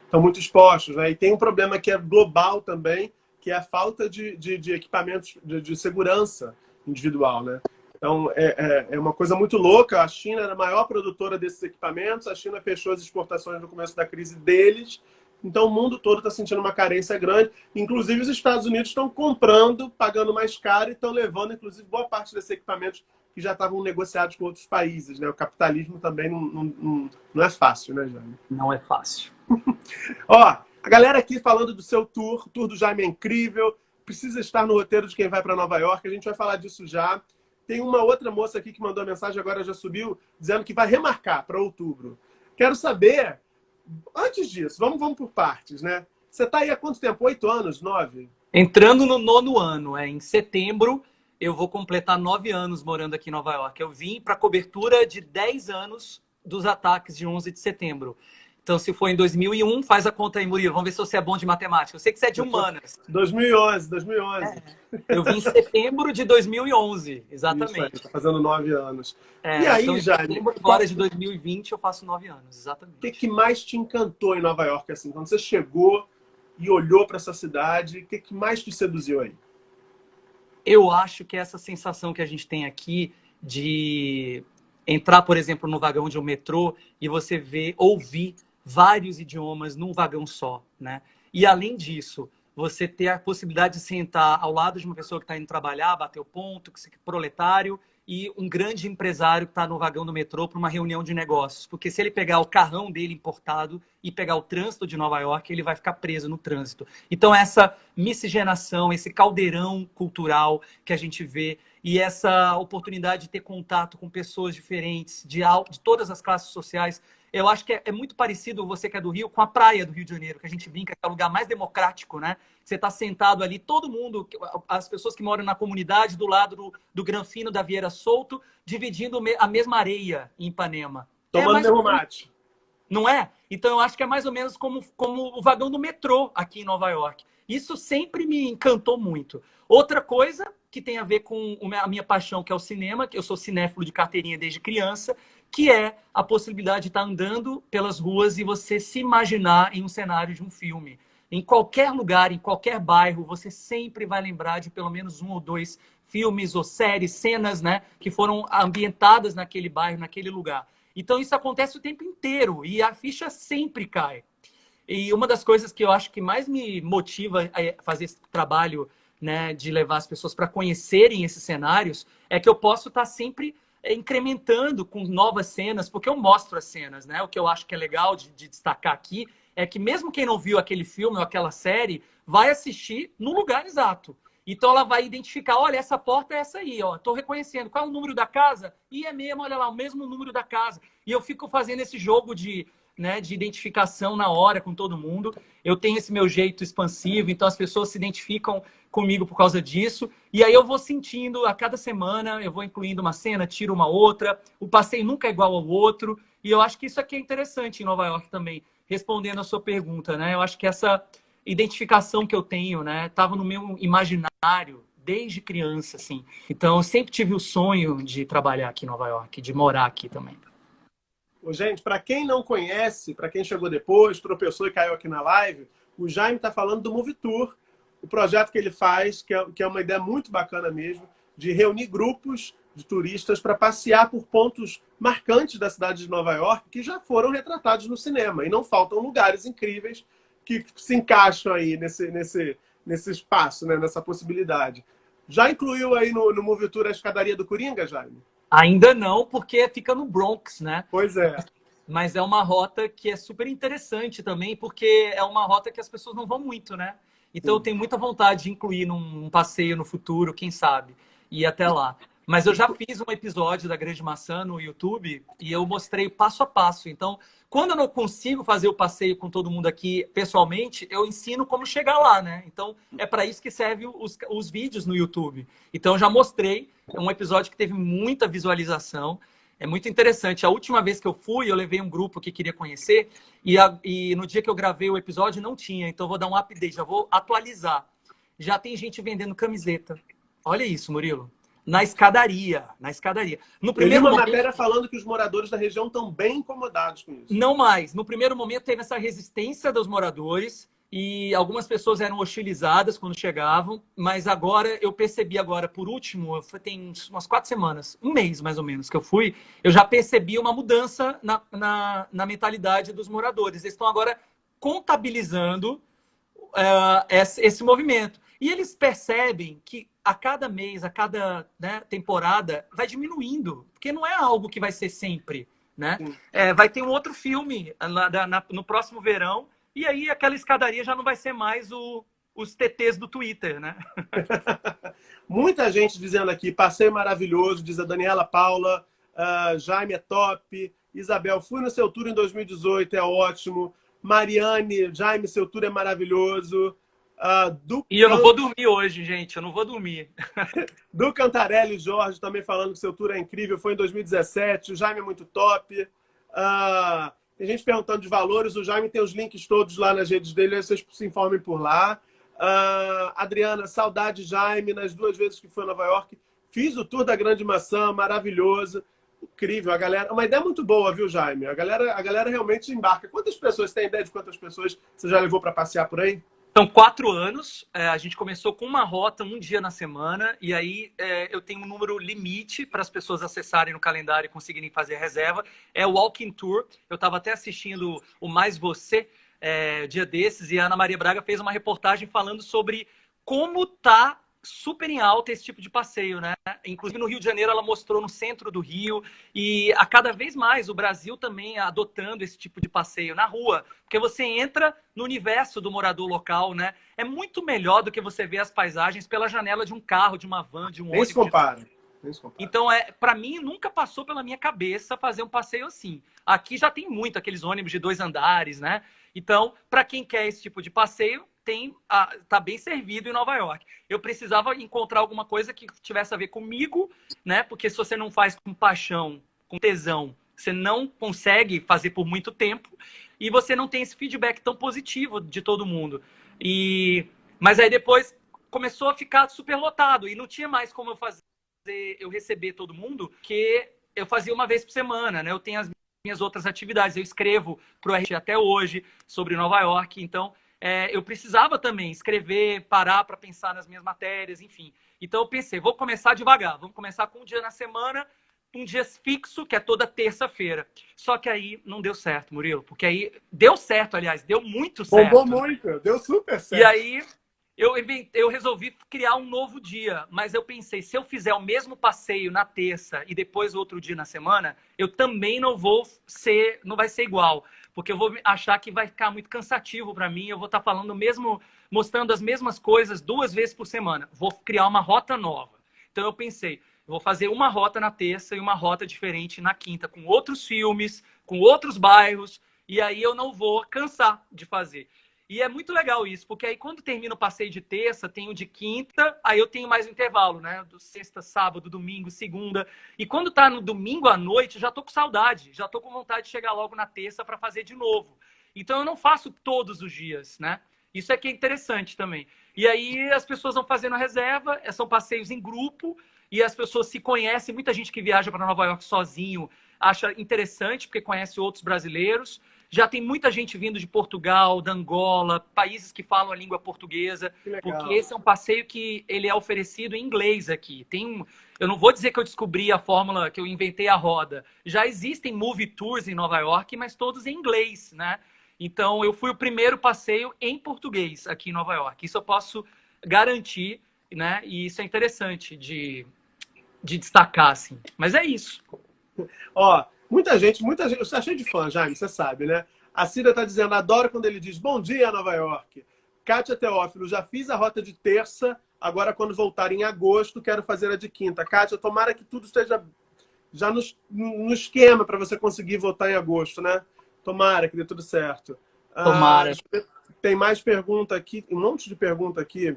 estão muito expostos, né? E tem um problema que é global também, que é a falta de equipamentos de segurança individual, né? Então, é uma coisa muito louca. A China era a maior produtora desses equipamentos, a China fechou as exportações no começo da crise deles, então o mundo todo está sentindo uma carência grande. Inclusive, os Estados Unidos estão comprando, pagando mais caro e estão levando, inclusive, boa parte desses equipamentos que já estavam negociados com outros países, né? O capitalismo também não é fácil, né, Jaime? não é fácil. Ó, a galera aqui falando do seu tour, o tour do Jaime é incrível, precisa estar no roteiro de quem vai para Nova York, a gente vai falar disso já. Tem uma outra moça aqui que mandou a mensagem, agora já subiu, dizendo que vai remarcar para outubro. Quero saber, antes disso, vamos por partes, né? Você está aí há quanto tempo? 8 anos? 9? Entrando no 9º ano, em setembro eu vou completar 9 anos morando aqui em Nova York. Eu vim para a cobertura de 10 anos dos ataques de 11 de setembro. Então, se for em 2001, faz a conta aí, Murilo. Vamos ver se você é bom de matemática. Eu sei que você é de humanas. 2011. Eu vim em setembro de 2011, exatamente. Está fazendo 9 anos. E aí, então, Jaime? Agora de 2020 eu faço 9 anos, exatamente. O que mais te encantou em Nova York, assim? Quando você chegou e olhou para essa cidade, o que mais te seduziu aí? Eu acho que essa sensação que a gente tem aqui de entrar, por exemplo, no vagão de um metrô e você ouvir vários idiomas num vagão só, né? E além disso, você ter a possibilidade de sentar ao lado de uma pessoa que está indo trabalhar, bater o ponto, que é proletário, e um grande empresário que está no vagão do metrô para uma reunião de negócios. Porque se ele pegar o carrão dele importado e pegar o trânsito de Nova York, ele vai ficar preso no trânsito. Então, essa miscigenação, esse caldeirão cultural que a gente vê e essa oportunidade de ter contato com pessoas diferentes, de todas as classes sociais, eu acho que é muito parecido, você que é do Rio, com a praia do Rio de Janeiro, que a gente brinca que é o lugar mais democrático, né? Você está sentado ali, todo mundo, as pessoas que moram na comunidade, do lado do Granfino, da Vieira Solto, dividindo a mesma areia em Ipanema. Tomando mesmo mate. Não é? Então, eu acho que é mais ou menos como o vagão do metrô aqui em Nova York. Isso sempre me encantou muito. Outra coisa que tem a ver com a minha paixão, que é o cinema, que eu sou cinéfilo de carteirinha desde criança, que é a possibilidade de estar andando pelas ruas e você se imaginar em um cenário de um filme. Em qualquer lugar, em qualquer bairro, você sempre vai lembrar de pelo menos 1 ou 2 filmes ou séries, cenas, né, que foram ambientadas naquele bairro, naquele lugar. Então isso acontece o tempo inteiro e a ficha sempre cai. E uma das coisas que eu acho que mais me motiva a fazer esse trabalho, né, de levar as pessoas para conhecerem esses cenários, é que eu posso estar sempre incrementando com novas cenas, porque eu mostro as cenas, né? O que eu acho que é legal de destacar aqui é que mesmo quem não viu aquele filme ou aquela série, vai assistir no lugar exato. Então ela vai identificar, olha, essa porta é essa aí, ó, tô reconhecendo. Qual é o número da casa? E é mesmo, olha lá, o mesmo número da casa. E eu fico fazendo esse jogo de identificação na hora com todo mundo. Eu tenho esse meu jeito expansivo, então as pessoas se identificam comigo por causa disso. E aí eu vou sentindo, a cada semana, eu vou incluindo uma cena, tiro uma outra. O passeio nunca é igual ao outro. E eu acho que isso aqui é interessante em Nova York também, respondendo a sua pergunta, né? Eu acho que essa identificação que eu tenho, né, estava no meu imaginário desde criança, assim. Então eu sempre tive o sonho de trabalhar aqui em Nova York, de morar aqui também. Gente, para quem não conhece, para quem chegou depois, tropeçou e caiu aqui na live, o Jaime está falando do Movie Tour, o projeto que ele faz, que é uma ideia muito bacana mesmo, de reunir grupos de turistas para passear por pontos marcantes da cidade de Nova York que já foram retratados no cinema. E não faltam lugares incríveis que se encaixam aí nesse espaço, né? Nessa possibilidade. Já incluiu aí no Movie Tour a escadaria do Coringa, Jaime? Ainda não, porque fica no Bronx, né? Pois é. Mas é uma rota que é super interessante também, porque é uma rota que as pessoas não vão muito, né? Então eu tenho muita vontade de incluir num passeio no futuro, quem sabe, e ir até lá. Mas eu já fiz um episódio da Grande Maçã no YouTube e eu mostrei passo a passo. Então, quando eu não consigo fazer o passeio com todo mundo aqui pessoalmente, eu ensino como chegar lá, né? Então, é para isso que servem os vídeos no YouTube. Então, eu já mostrei. É um episódio que teve muita visualização. É muito interessante. A última vez que eu fui, eu levei um grupo que queria conhecer e no dia que eu gravei o episódio não tinha. Então eu vou dar um update, já vou atualizar. Já tem gente vendendo camiseta. Olha isso, Murilo. Na escadaria, na escadaria. No Eu li primeiro uma momento, matéria falando que os moradores da região estão bem incomodados com isso. não mais. No primeiro momento teve essa resistência dos moradores e algumas pessoas eram hostilizadas quando chegavam, mas agora eu percebi agora, por último, tem umas 4 semanas, um mês mais ou menos que eu fui, eu já percebi uma mudança na mentalidade dos moradores. Eles estão agora contabilizando esse movimento. E eles percebem que a cada mês, a cada, né, temporada, vai diminuindo, porque não é algo que vai ser sempre, né? Vai ter um outro filme no próximo verão, e aí aquela escadaria já não vai ser mais os TTs do Twitter, né? Muita gente dizendo aqui, passeio maravilhoso, diz a Daniela Paula, Jaime é top, Isabel, fui no seu tour em 2018, é ótimo, Mariane, Jaime, seu tour é maravilhoso. E eu não vou dormir hoje, gente, eu não vou dormir. Do Cantarelli Jorge também falando que seu tour é incrível, foi em 2017, o Jaime é muito top. Tem gente perguntando de valores, o Jaime tem os links todos lá nas redes dele, vocês se informem por lá. Adriana, saudade Jaime, nas 2 vezes que foi a Nova York, fiz o tour da Grande Maçã, maravilhoso, incrível, a galera, uma ideia muito boa, viu, Jaime? A galera realmente embarca. Quantas pessoas, você tem ideia de quantas pessoas você já levou para passear por aí? São 4 anos, a gente começou com uma rota, um dia na semana, e aí eu tenho um número limite para as pessoas acessarem no calendário e conseguirem fazer a reserva. É o Walking Tour, eu estava até assistindo o Mais Você, dia desses, e a Ana Maria Braga fez uma reportagem falando sobre como tá super em alta esse tipo de passeio, né? Inclusive no Rio de Janeiro ela mostrou no centro do Rio e a cada vez mais o Brasil também adotando esse tipo de passeio na rua, porque você entra no universo do morador local, né? É muito melhor do que você ver as paisagens pela janela de um carro, de uma van, de um ônibus. Nem se compara. Então, para mim, nunca passou pela minha cabeça fazer um passeio assim. Aqui já tem muito aqueles ônibus de 2 andares, né? Então, para quem quer esse tipo de passeio, tá bem servido em Nova York. Eu precisava encontrar alguma coisa que tivesse a ver comigo, né? Porque se você não faz com paixão, com tesão, você não consegue fazer por muito tempo e você não tem esse feedback tão positivo de todo mundo. Mas aí depois começou a ficar super lotado e não tinha mais como eu receber todo mundo, que eu fazia uma vez por semana, né? Eu tenho as minhas outras atividades, eu escrevo para o RT até hoje sobre Nova York, então eu precisava também escrever, parar para pensar nas minhas matérias, enfim. Então eu pensei, vou começar devagar, vamos começar com um dia na semana, um dia fixo, que é toda terça-feira. Só que aí não deu certo, Murilo, porque aí deu certo, aliás, deu muito certo. Bombou muito, deu super certo. E aí eu resolvi criar um novo dia, mas eu pensei, se eu fizer o mesmo passeio na terça e depois outro dia na semana, eu também não vai ser igual, porque eu vou achar que vai ficar muito cansativo para mim, eu vou estar falando mostrando as mesmas coisas 2 vezes por semana. Vou criar uma rota nova. Então eu pensei, vou fazer uma rota na terça e uma rota diferente na quinta, com outros filmes, com outros bairros, e aí eu não vou cansar de fazer. E é muito legal isso, porque aí quando termina o passeio de terça, tem o de quinta, aí eu tenho mais um intervalo, né? Do sexta, sábado, domingo, segunda. E quando tá no domingo à noite, já tô com saudade, já tô com vontade de chegar logo na terça para fazer de novo. Então eu não faço todos os dias, né? Isso é que é interessante também. E aí as pessoas vão fazendo a reserva, são passeios em grupo, e as pessoas se conhecem. Muita gente que viaja para Nova York sozinho acha interessante, porque conhece outros brasileiros. Já tem muita gente vindo de Portugal, da Angola, países que falam a língua portuguesa, porque esse é um passeio que ele é oferecido em inglês aqui. Eu não vou dizer que eu descobri a fórmula, que eu inventei a roda. Já existem movie tours em Nova York, mas todos em inglês, né? Então, eu fui o primeiro passeio em português aqui em Nova York. Isso eu posso garantir, né? E isso é interessante de destacar, assim. Mas é isso. Ó, muita gente, eu sou cheio de fã, Jaime, você sabe, né? A Cida tá dizendo, adoro quando ele diz, bom dia, Nova York. Kátia Teófilo, já fiz a rota de terça, agora quando voltar em agosto, quero fazer a de quinta. Kátia, tomara que tudo esteja já no esquema para você conseguir voltar em agosto, né? Tomara que dê tudo certo. Tomara. Tem mais pergunta aqui, um monte de pergunta aqui.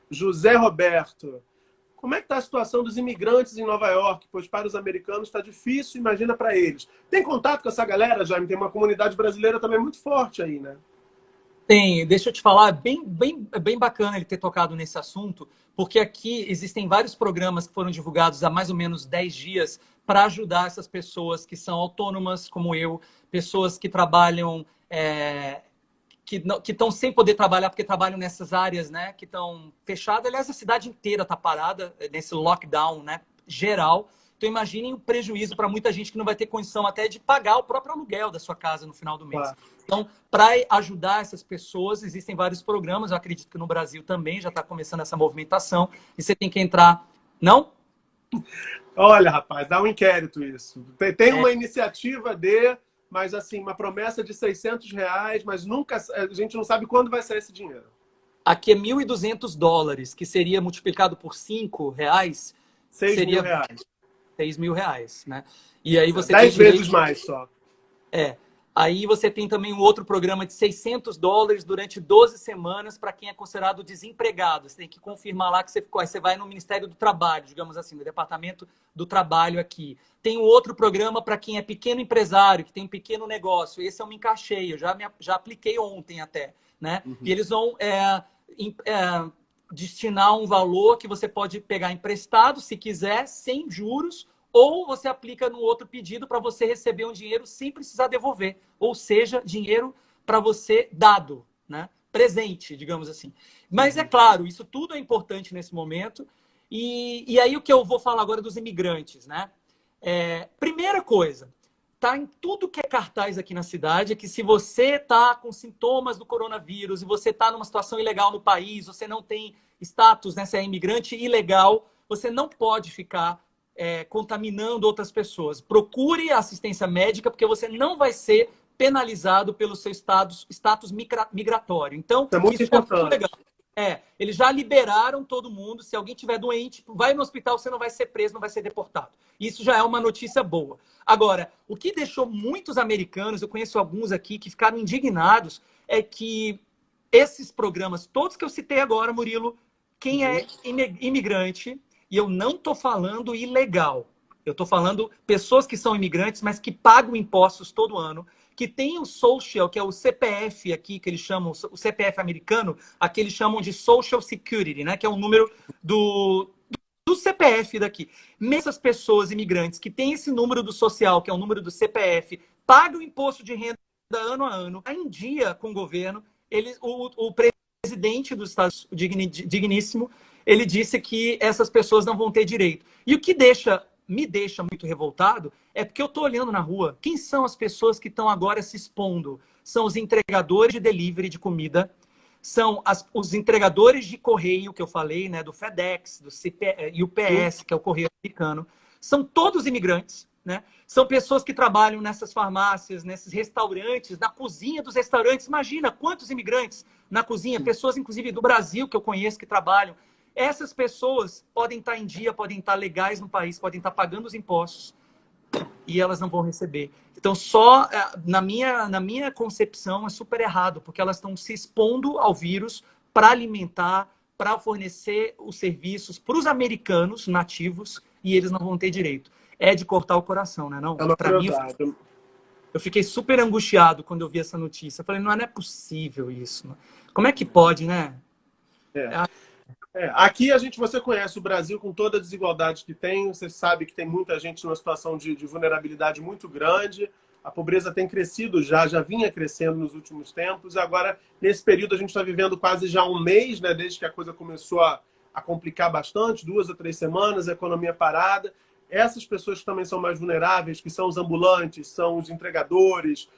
José Roberto, Como é que está a situação dos imigrantes em Nova York? Pois para os americanos está difícil, imagina para eles. Tem contato com essa galera, Jaime? Tem uma comunidade brasileira também muito forte aí, né? Tem, deixa eu te falar, bem bacana ele ter tocado nesse assunto, porque aqui existem vários programas que foram divulgados há mais ou menos 10 dias para ajudar essas pessoas que são autônomas, como eu, pessoas que trabalham, que estão sem poder trabalhar porque trabalham nessas áreas, né, que estão fechadas. Aliás, a cidade inteira está parada nesse lockdown, né, geral. Então, imaginem o prejuízo para muita gente que não vai ter condição até de pagar o próprio aluguel da sua casa no final do mês. Claro. Então, para ajudar essas pessoas, existem vários programas. Eu acredito que no Brasil também já está começando essa movimentação. E você tem que entrar... Não? Olha, rapaz, dá um inquérito isso. Tem uma iniciativa mas assim, uma promessa de R$ 600, mas nunca, a gente não sabe quando vai sair esse dinheiro. Aqui é US$ 1.200, que seria multiplicado por R$ 5, 6 seria mil reais. R$ 6.000, né? E aí você 10 tem vezes mais só. Aí você tem também um outro programa de $600 durante 12 semanas para quem é considerado desempregado. Você tem que confirmar lá que você ficou. Aí você vai no Ministério do Trabalho, digamos assim, no Departamento do Trabalho aqui. Tem um outro programa para quem é pequeno empresário, que tem um pequeno negócio. Esse eu me encaixei, eu já apliquei ontem até, né? E eles vão destinar um valor que você pode pegar emprestado, se quiser, sem juros, ou você aplica no outro pedido para você receber um dinheiro sem precisar devolver. Ou seja, dinheiro para você dado, né? Presente, digamos assim. Mas é claro, isso tudo é importante nesse momento. E aí o que eu vou falar agora dos imigrantes, né? Primeira coisa, tá em tudo que é cartaz aqui na cidade, é que se você tá com sintomas do coronavírus e você tá numa situação ilegal no país, você não tem status, né? Você é imigrante ilegal, você não pode ficar contaminando outras pessoas. Procure assistência médica, porque você não vai ser penalizado pelo seu status migratório. Então, isso é muito importante. Muito legal. Eles já liberaram todo mundo. Se alguém tiver doente, vai no hospital, você não vai ser preso, não vai ser deportado. Isso já é uma notícia boa. Agora, o que deixou muitos americanos, eu conheço alguns aqui, que ficaram indignados, é que esses programas, todos que eu citei agora, Murilo, quem é imigrante... E eu não estou falando ilegal. Eu estou falando pessoas que são imigrantes, mas que pagam impostos todo ano, que tem o social, que é o CPF aqui, que eles chamam, o CPF americano, aqui eles chamam de Social Security, né? Que é o número do CPF daqui. Mesmo essas pessoas imigrantes que têm esse número do social, que é o número do CPF, pagam imposto de renda ano a ano, em dia com o governo, o presidente dos Estados Unidos, digníssimo, ele disse que essas pessoas não vão ter direito. E o que me deixa muito revoltado é porque eu estou olhando na rua. Quem são as pessoas que estão agora se expondo? São os entregadores de delivery de comida, são os entregadores de correio, que eu falei, né, do FedEx, do UPS, que é o correio americano. São todos imigrantes, né? São pessoas que trabalham nessas farmácias, nesses restaurantes, na cozinha dos restaurantes. Imagina quantos imigrantes na cozinha, pessoas inclusive do Brasil que eu conheço que trabalham. Essas pessoas podem estar em dia, podem estar legais no país, podem estar pagando os impostos e elas não vão receber. Então, só na minha concepção é super errado, porque elas estão se expondo ao vírus para alimentar, para fornecer os serviços para os americanos nativos e eles não vão ter direito. É de cortar o coração, né? Não? Para mim, eu fiquei super angustiado quando eu vi essa notícia. Eu falei, não é possível isso. Como é que pode, né? Aqui você conhece o Brasil com toda a desigualdade que tem, você sabe que tem muita gente numa situação de vulnerabilidade muito grande, a pobreza tem crescido já vinha crescendo nos últimos tempos, e agora, nesse período, a gente está vivendo quase já um mês, né, desde que a coisa começou a complicar bastante, 2 a 3 semanas, a economia parada. Essas pessoas que também são mais vulneráveis, que são os ambulantes, são os entregadores,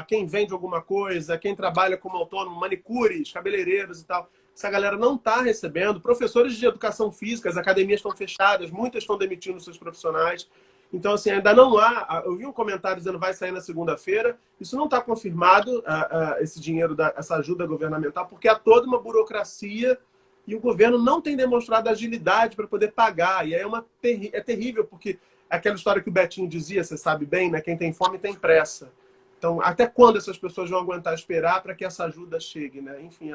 quem vende alguma coisa, quem trabalha como autônomo, manicures, cabeleireiros e tal, essa galera não está recebendo. Professores de educação física, as academias estão fechadas, muitas estão demitindo seus profissionais. Então, assim, ainda não há... Eu vi um comentário dizendo que vai sair na segunda-feira. Isso não está confirmado, esse dinheiro, essa ajuda governamental, porque há toda uma burocracia e o governo não tem demonstrado agilidade para poder pagar. E aí é terrível, porque é aquela história que o Betinho dizia, você sabe bem, né? Quem tem fome tem pressa. Então, até quando essas pessoas vão aguentar esperar para que essa ajuda chegue, né? Enfim,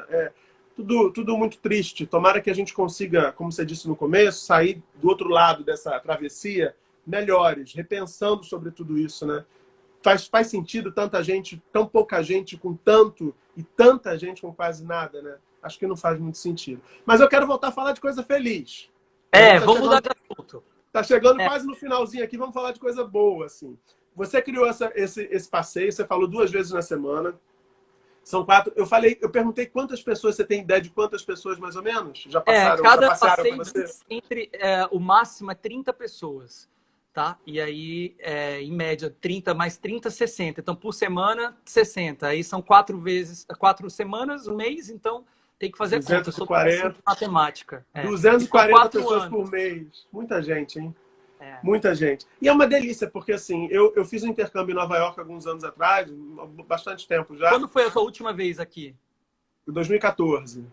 tudo muito triste. Tomara que a gente consiga, como você disse no começo, sair do outro lado dessa travessia melhores, repensando sobre tudo isso, né? Faz sentido tanta gente, tão pouca gente com tanto e tanta gente com quase nada, né? Acho que não faz muito sentido. Mas eu quero voltar a falar de coisa feliz. Vamos mudar de assunto. Tá chegando quase no finalzinho aqui, vamos falar de coisa boa, assim. Você criou esse passeio, você falou 2 vezes na semana. São 4. Eu perguntei quantas pessoas, você tem ideia de quantas pessoas mais ou menos? Já passaram, cada já passaram passeio com você? o máximo é 30 pessoas, tá? E aí, em média, 30 mais 30, 60. Então, por semana, 60. Aí são 4 semanas, um mês, então tem que fazer conta. Eu sou péssimo de matemática. 240 pessoas por mês. Muita gente, hein? Muita gente. E é uma delícia, porque assim, eu fiz um intercâmbio em Nova York alguns anos atrás, bastante tempo já. Quando foi a sua última vez aqui? Em 2014.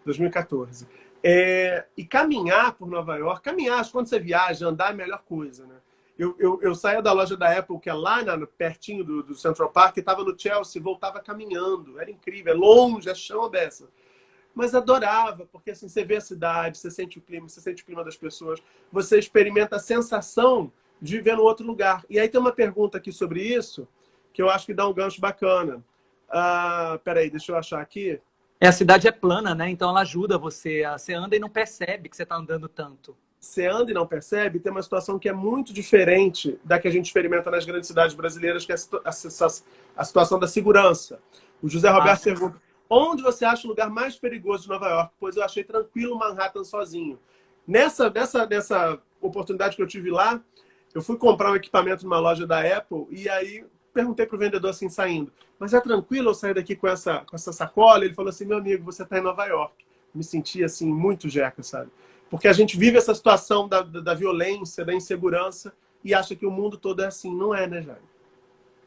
2014. E caminhar por Nova York, quando você viaja, andar é a melhor coisa, né? Eu saía da loja da Apple, que é lá pertinho do Central Park, estava no Chelsea, voltava caminhando. Era incrível, é longe, é chão a beça. Mas adorava, porque assim, você vê a cidade, você sente o clima das pessoas, você experimenta a sensação de viver num outro lugar. E aí tem uma pergunta aqui sobre isso, que eu acho que dá um gancho bacana. Peraí, deixa eu achar aqui. A cidade é plana, né? Então ela ajuda você. Você anda e não percebe que você está andando tanto. Você anda e não percebe, tem uma situação que é muito diferente da que a gente experimenta nas grandes cidades brasileiras, que é a situação da segurança. O José Roberto pergunta: onde você acha o lugar mais perigoso de Nova York? Pois eu achei tranquilo Manhattan sozinho. Nessa oportunidade que eu tive lá, eu fui comprar um equipamento numa loja da Apple e aí perguntei pro vendedor assim, saindo: mas é tranquilo eu sair daqui com essa sacola? Ele falou assim: meu amigo, você está em Nova York. Me senti assim, muito jeca, sabe? Porque a gente vive essa situação da violência, da insegurança e acha que o mundo todo é assim. Não é, né, Jair?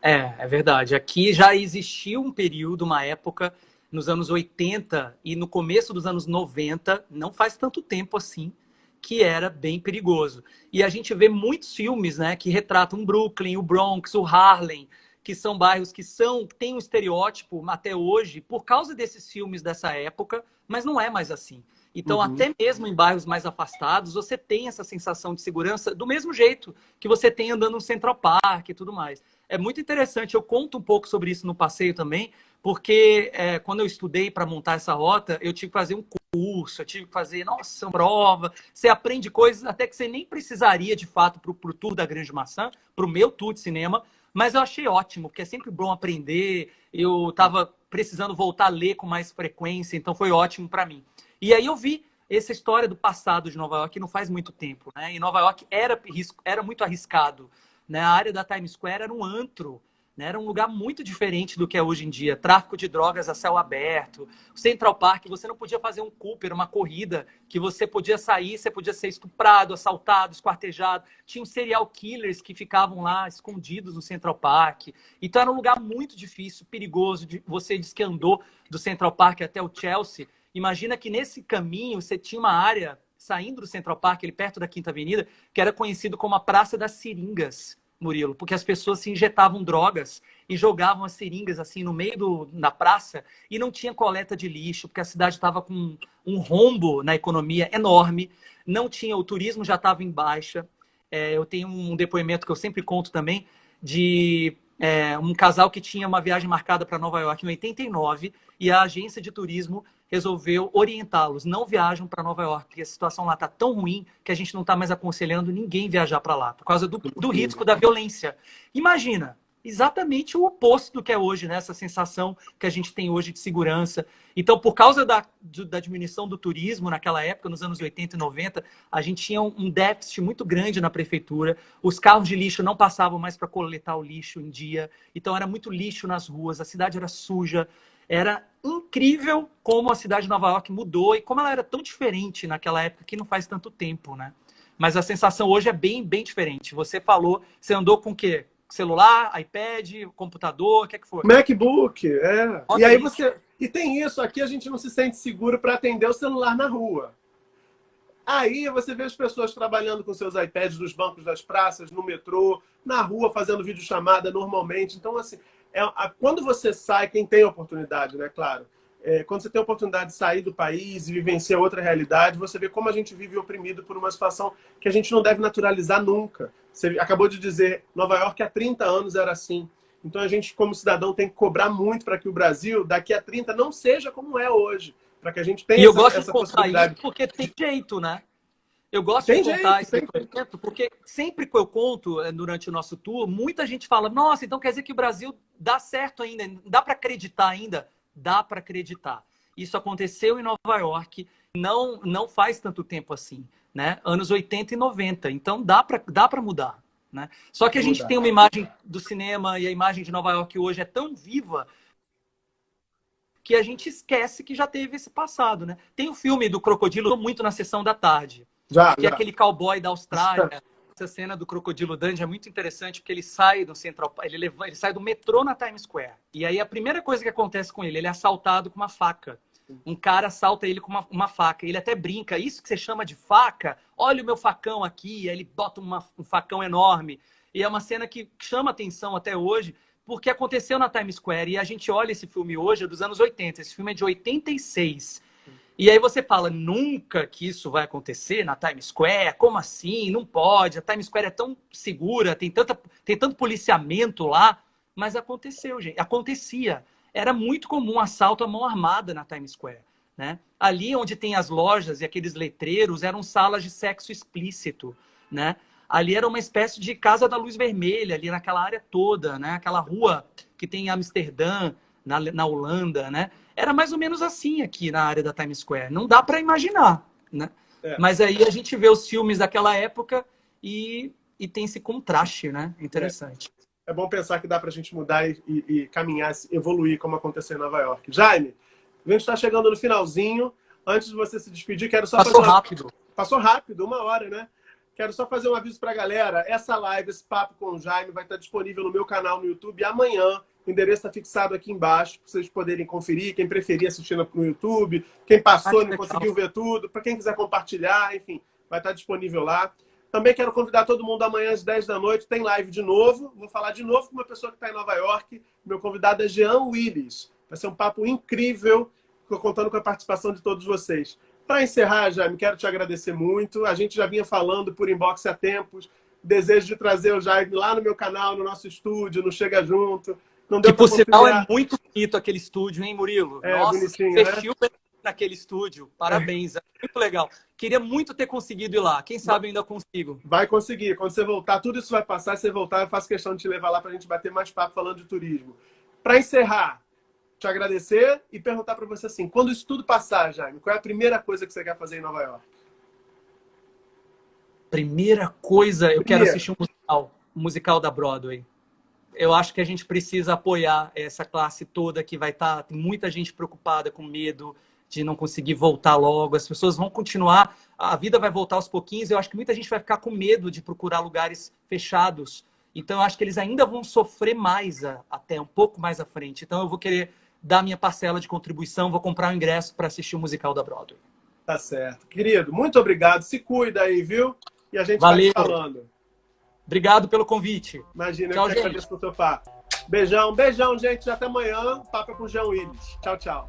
É verdade. Aqui já existiu um período, uma época, nos anos 80 e no começo dos anos 90, não faz tanto tempo assim, que era bem perigoso. E a gente vê muitos filmes, né, que retratam o Brooklyn, o Bronx, o Harlem, que são bairros que têm um estereótipo até hoje por causa desses filmes dessa época, mas não é mais assim. Então, até mesmo em bairros mais afastados, você tem essa sensação de segurança do mesmo jeito que você tem andando no Central Park e tudo mais. É muito interessante, eu conto um pouco sobre isso no passeio também, porque quando eu estudei para montar essa rota, eu tive que fazer um curso, eu tive que fazer, nossa, prova. Você aprende coisas até que você nem precisaria, de fato, para o tour da Grande Maçã, para o meu tour de cinema, mas eu achei ótimo, porque é sempre bom aprender. Eu estava precisando voltar a ler com mais frequência, então foi ótimo para mim. E aí eu vi essa história do passado de Nova York não faz muito tempo, né? E Nova York era muito arriscado, né? A área da Times Square era um antro, né? Era um lugar muito diferente do que é hoje em dia. Tráfico de drogas a céu aberto. O Central Park, você não podia fazer um Cooper, uma corrida, que você podia sair, você podia ser estuprado, assaltado, esquartejado. Tinha serial killers que ficavam lá escondidos no Central Park. Então era um lugar muito difícil, perigoso. Você disse que andou do Central Park até o Chelsea. Imagina que nesse caminho você tinha uma área saindo do Central Park, ali perto da Quinta Avenida, que era conhecido como a Praça das Seringas, Murilo, porque as pessoas se injetavam drogas e jogavam as seringas assim no meio da praça e não tinha coleta de lixo, porque a cidade estava com um rombo na economia enorme, não tinha, o turismo já estava em baixa. Eu tenho um depoimento que eu sempre conto também de um casal que tinha uma viagem marcada para Nova York em 89 e a agência de turismo resolveu orientá-los. Não viajam para Nova York, porque a situação lá está tão ruim que a gente não está mais aconselhando ninguém viajar para lá, por causa do risco da violência. Imagina, exatamente o oposto do que é hoje, né? Essa sensação que a gente tem hoje de segurança. Então, por causa da diminuição do turismo naquela época, nos anos 80 e 90, a gente tinha um déficit muito grande na prefeitura. Os carros de lixo não passavam mais para coletar o lixo em dia. Então, era muito lixo nas ruas, a cidade era suja. Era incrível como a cidade de Nova York mudou e como ela era tão diferente naquela época que não faz tanto tempo, né? Mas a sensação hoje é bem, bem diferente. Você falou, você andou com o quê? Celular, iPad, computador, o que é que foi? MacBook, Olha E aí isso. E tem isso, aqui a gente não se sente seguro para atender o celular na rua. Aí você vê as pessoas trabalhando com seus iPads nos bancos das praças, no metrô, na rua, fazendo videochamada normalmente. Então, assim, quando você sai, quem tem oportunidade, né, claro, quando você tem a oportunidade de sair do país e vivenciar outra realidade, você vê como a gente vive oprimido por uma situação que a gente não deve naturalizar nunca. Você acabou de dizer, Nova York há 30 anos era assim. Então a gente, como cidadão, tem que cobrar muito para que o Brasil, daqui a 30, não seja como é hoje. Para que a gente tenha E eu gosto de essa contar possibilidade. isso porque tem jeito, né? Eu gosto Tem de contar jeito, esse tem. depoimento porque sempre que eu conto durante o nosso tour, muita gente fala: nossa, então quer dizer que o Brasil dá certo ainda, dá para acreditar ainda? Dá para acreditar. Isso aconteceu em Nova York, não faz tanto tempo assim, né? Anos 80 e 90. Então dá para mudar, né? Só que a gente tem uma imagem do cinema e a imagem de Nova York hoje é tão viva que a gente esquece que já teve esse passado, né? Tem o filme do Crocodilo muito na sessão da tarde, que é aquele cowboy da Austrália. Essa cena do Crocodilo Dundee é muito interessante porque ele sai do Central, ele sai do metrô na Times Square. E aí a primeira coisa que acontece com ele é assaltado com uma faca. Um cara assalta ele com uma faca. Ele até brinca: isso que você chama de faca? Olha o meu facão aqui. Aí ele bota um facão enorme. E é uma cena que chama atenção até hoje, porque aconteceu na Times Square. E a gente olha esse filme hoje, é dos anos 80. Esse filme é de 86. E aí você fala: nunca que isso vai acontecer na Times Square? Como assim? Não pode. A Times Square é tão segura, tem tanto policiamento lá. Mas aconteceu, gente. Acontecia. Era muito comum assalto à mão armada na Times Square, né? Ali onde tem as lojas e aqueles letreiros eram salas de sexo explícito, né? Ali era uma espécie de Casa da Luz Vermelha, ali naquela área toda, né? Aquela rua que tem em Amsterdã, na Holanda, né? Era mais ou menos assim aqui na área da Times Square. Não dá para imaginar, né? Mas aí a gente vê os filmes daquela época e tem esse contraste, né? Interessante. É bom pensar que dá para a gente mudar e caminhar, evoluir, como aconteceu em Nova York. Jaime, a gente está chegando no finalzinho. Antes de você se despedir, quero só Passou rápido. Passou rápido, 1 hora, né? Quero só fazer um aviso para a galera. Essa live, esse papo com o Jaime, vai estar disponível no meu canal no YouTube amanhã. O endereço está fixado aqui embaixo, para vocês poderem conferir. Quem preferir assistir no YouTube, quem passou e não conseguiu ver tudo, para quem quiser compartilhar, enfim, vai estar disponível lá. Também quero convidar todo mundo amanhã às 10 da noite. Tem live de novo. Vou falar de novo com uma pessoa que está em Nova York. Meu convidado é Jean Willis. Vai ser um papo incrível. Estou contando com a participação de todos vocês. Para encerrar, Jaime, quero te agradecer muito. A gente já vinha falando por inbox há tempos. Desejo de trazer o Jaime lá no meu canal, no nosso estúdio, no Chega Junto. Não deu que, por sinal, é muito bonito aquele estúdio, hein, Murilo? Nossa, bonitinho, você filma naquele estúdio. Parabéns, é muito legal. Queria muito ter conseguido ir lá. Quem sabe eu ainda consigo. Vai conseguir. Quando você voltar, tudo isso vai passar. Se você voltar, eu faço questão de te levar lá para a gente bater mais papo falando de turismo. Para encerrar, te agradecer e perguntar para você assim, quando isso tudo passar, Jaime, qual é a primeira coisa que você quer fazer em Nova York? Primeira coisa, eu quero assistir um musical da Broadway. Eu acho que a gente precisa apoiar essa classe toda que vai estar... Tem muita gente preocupada, com medo de não conseguir voltar logo. As pessoas vão continuar, a vida vai voltar aos pouquinhos. Eu acho que muita gente vai ficar com medo de procurar lugares fechados. Então, eu acho que eles ainda vão sofrer mais até um pouco mais à frente. Então, eu vou querer dar minha parcela de contribuição, vou comprar um ingresso para assistir o musical da Broadway. Tá certo. Querido, muito obrigado. Se cuida aí, viu? E a gente Valeu. vai falando. Obrigado pelo convite. Imagina, tchau, eu que agradeço pelo seu papo. Beijão, beijão, gente. Até amanhã. Papo com o Jean Willis. Tchau, tchau.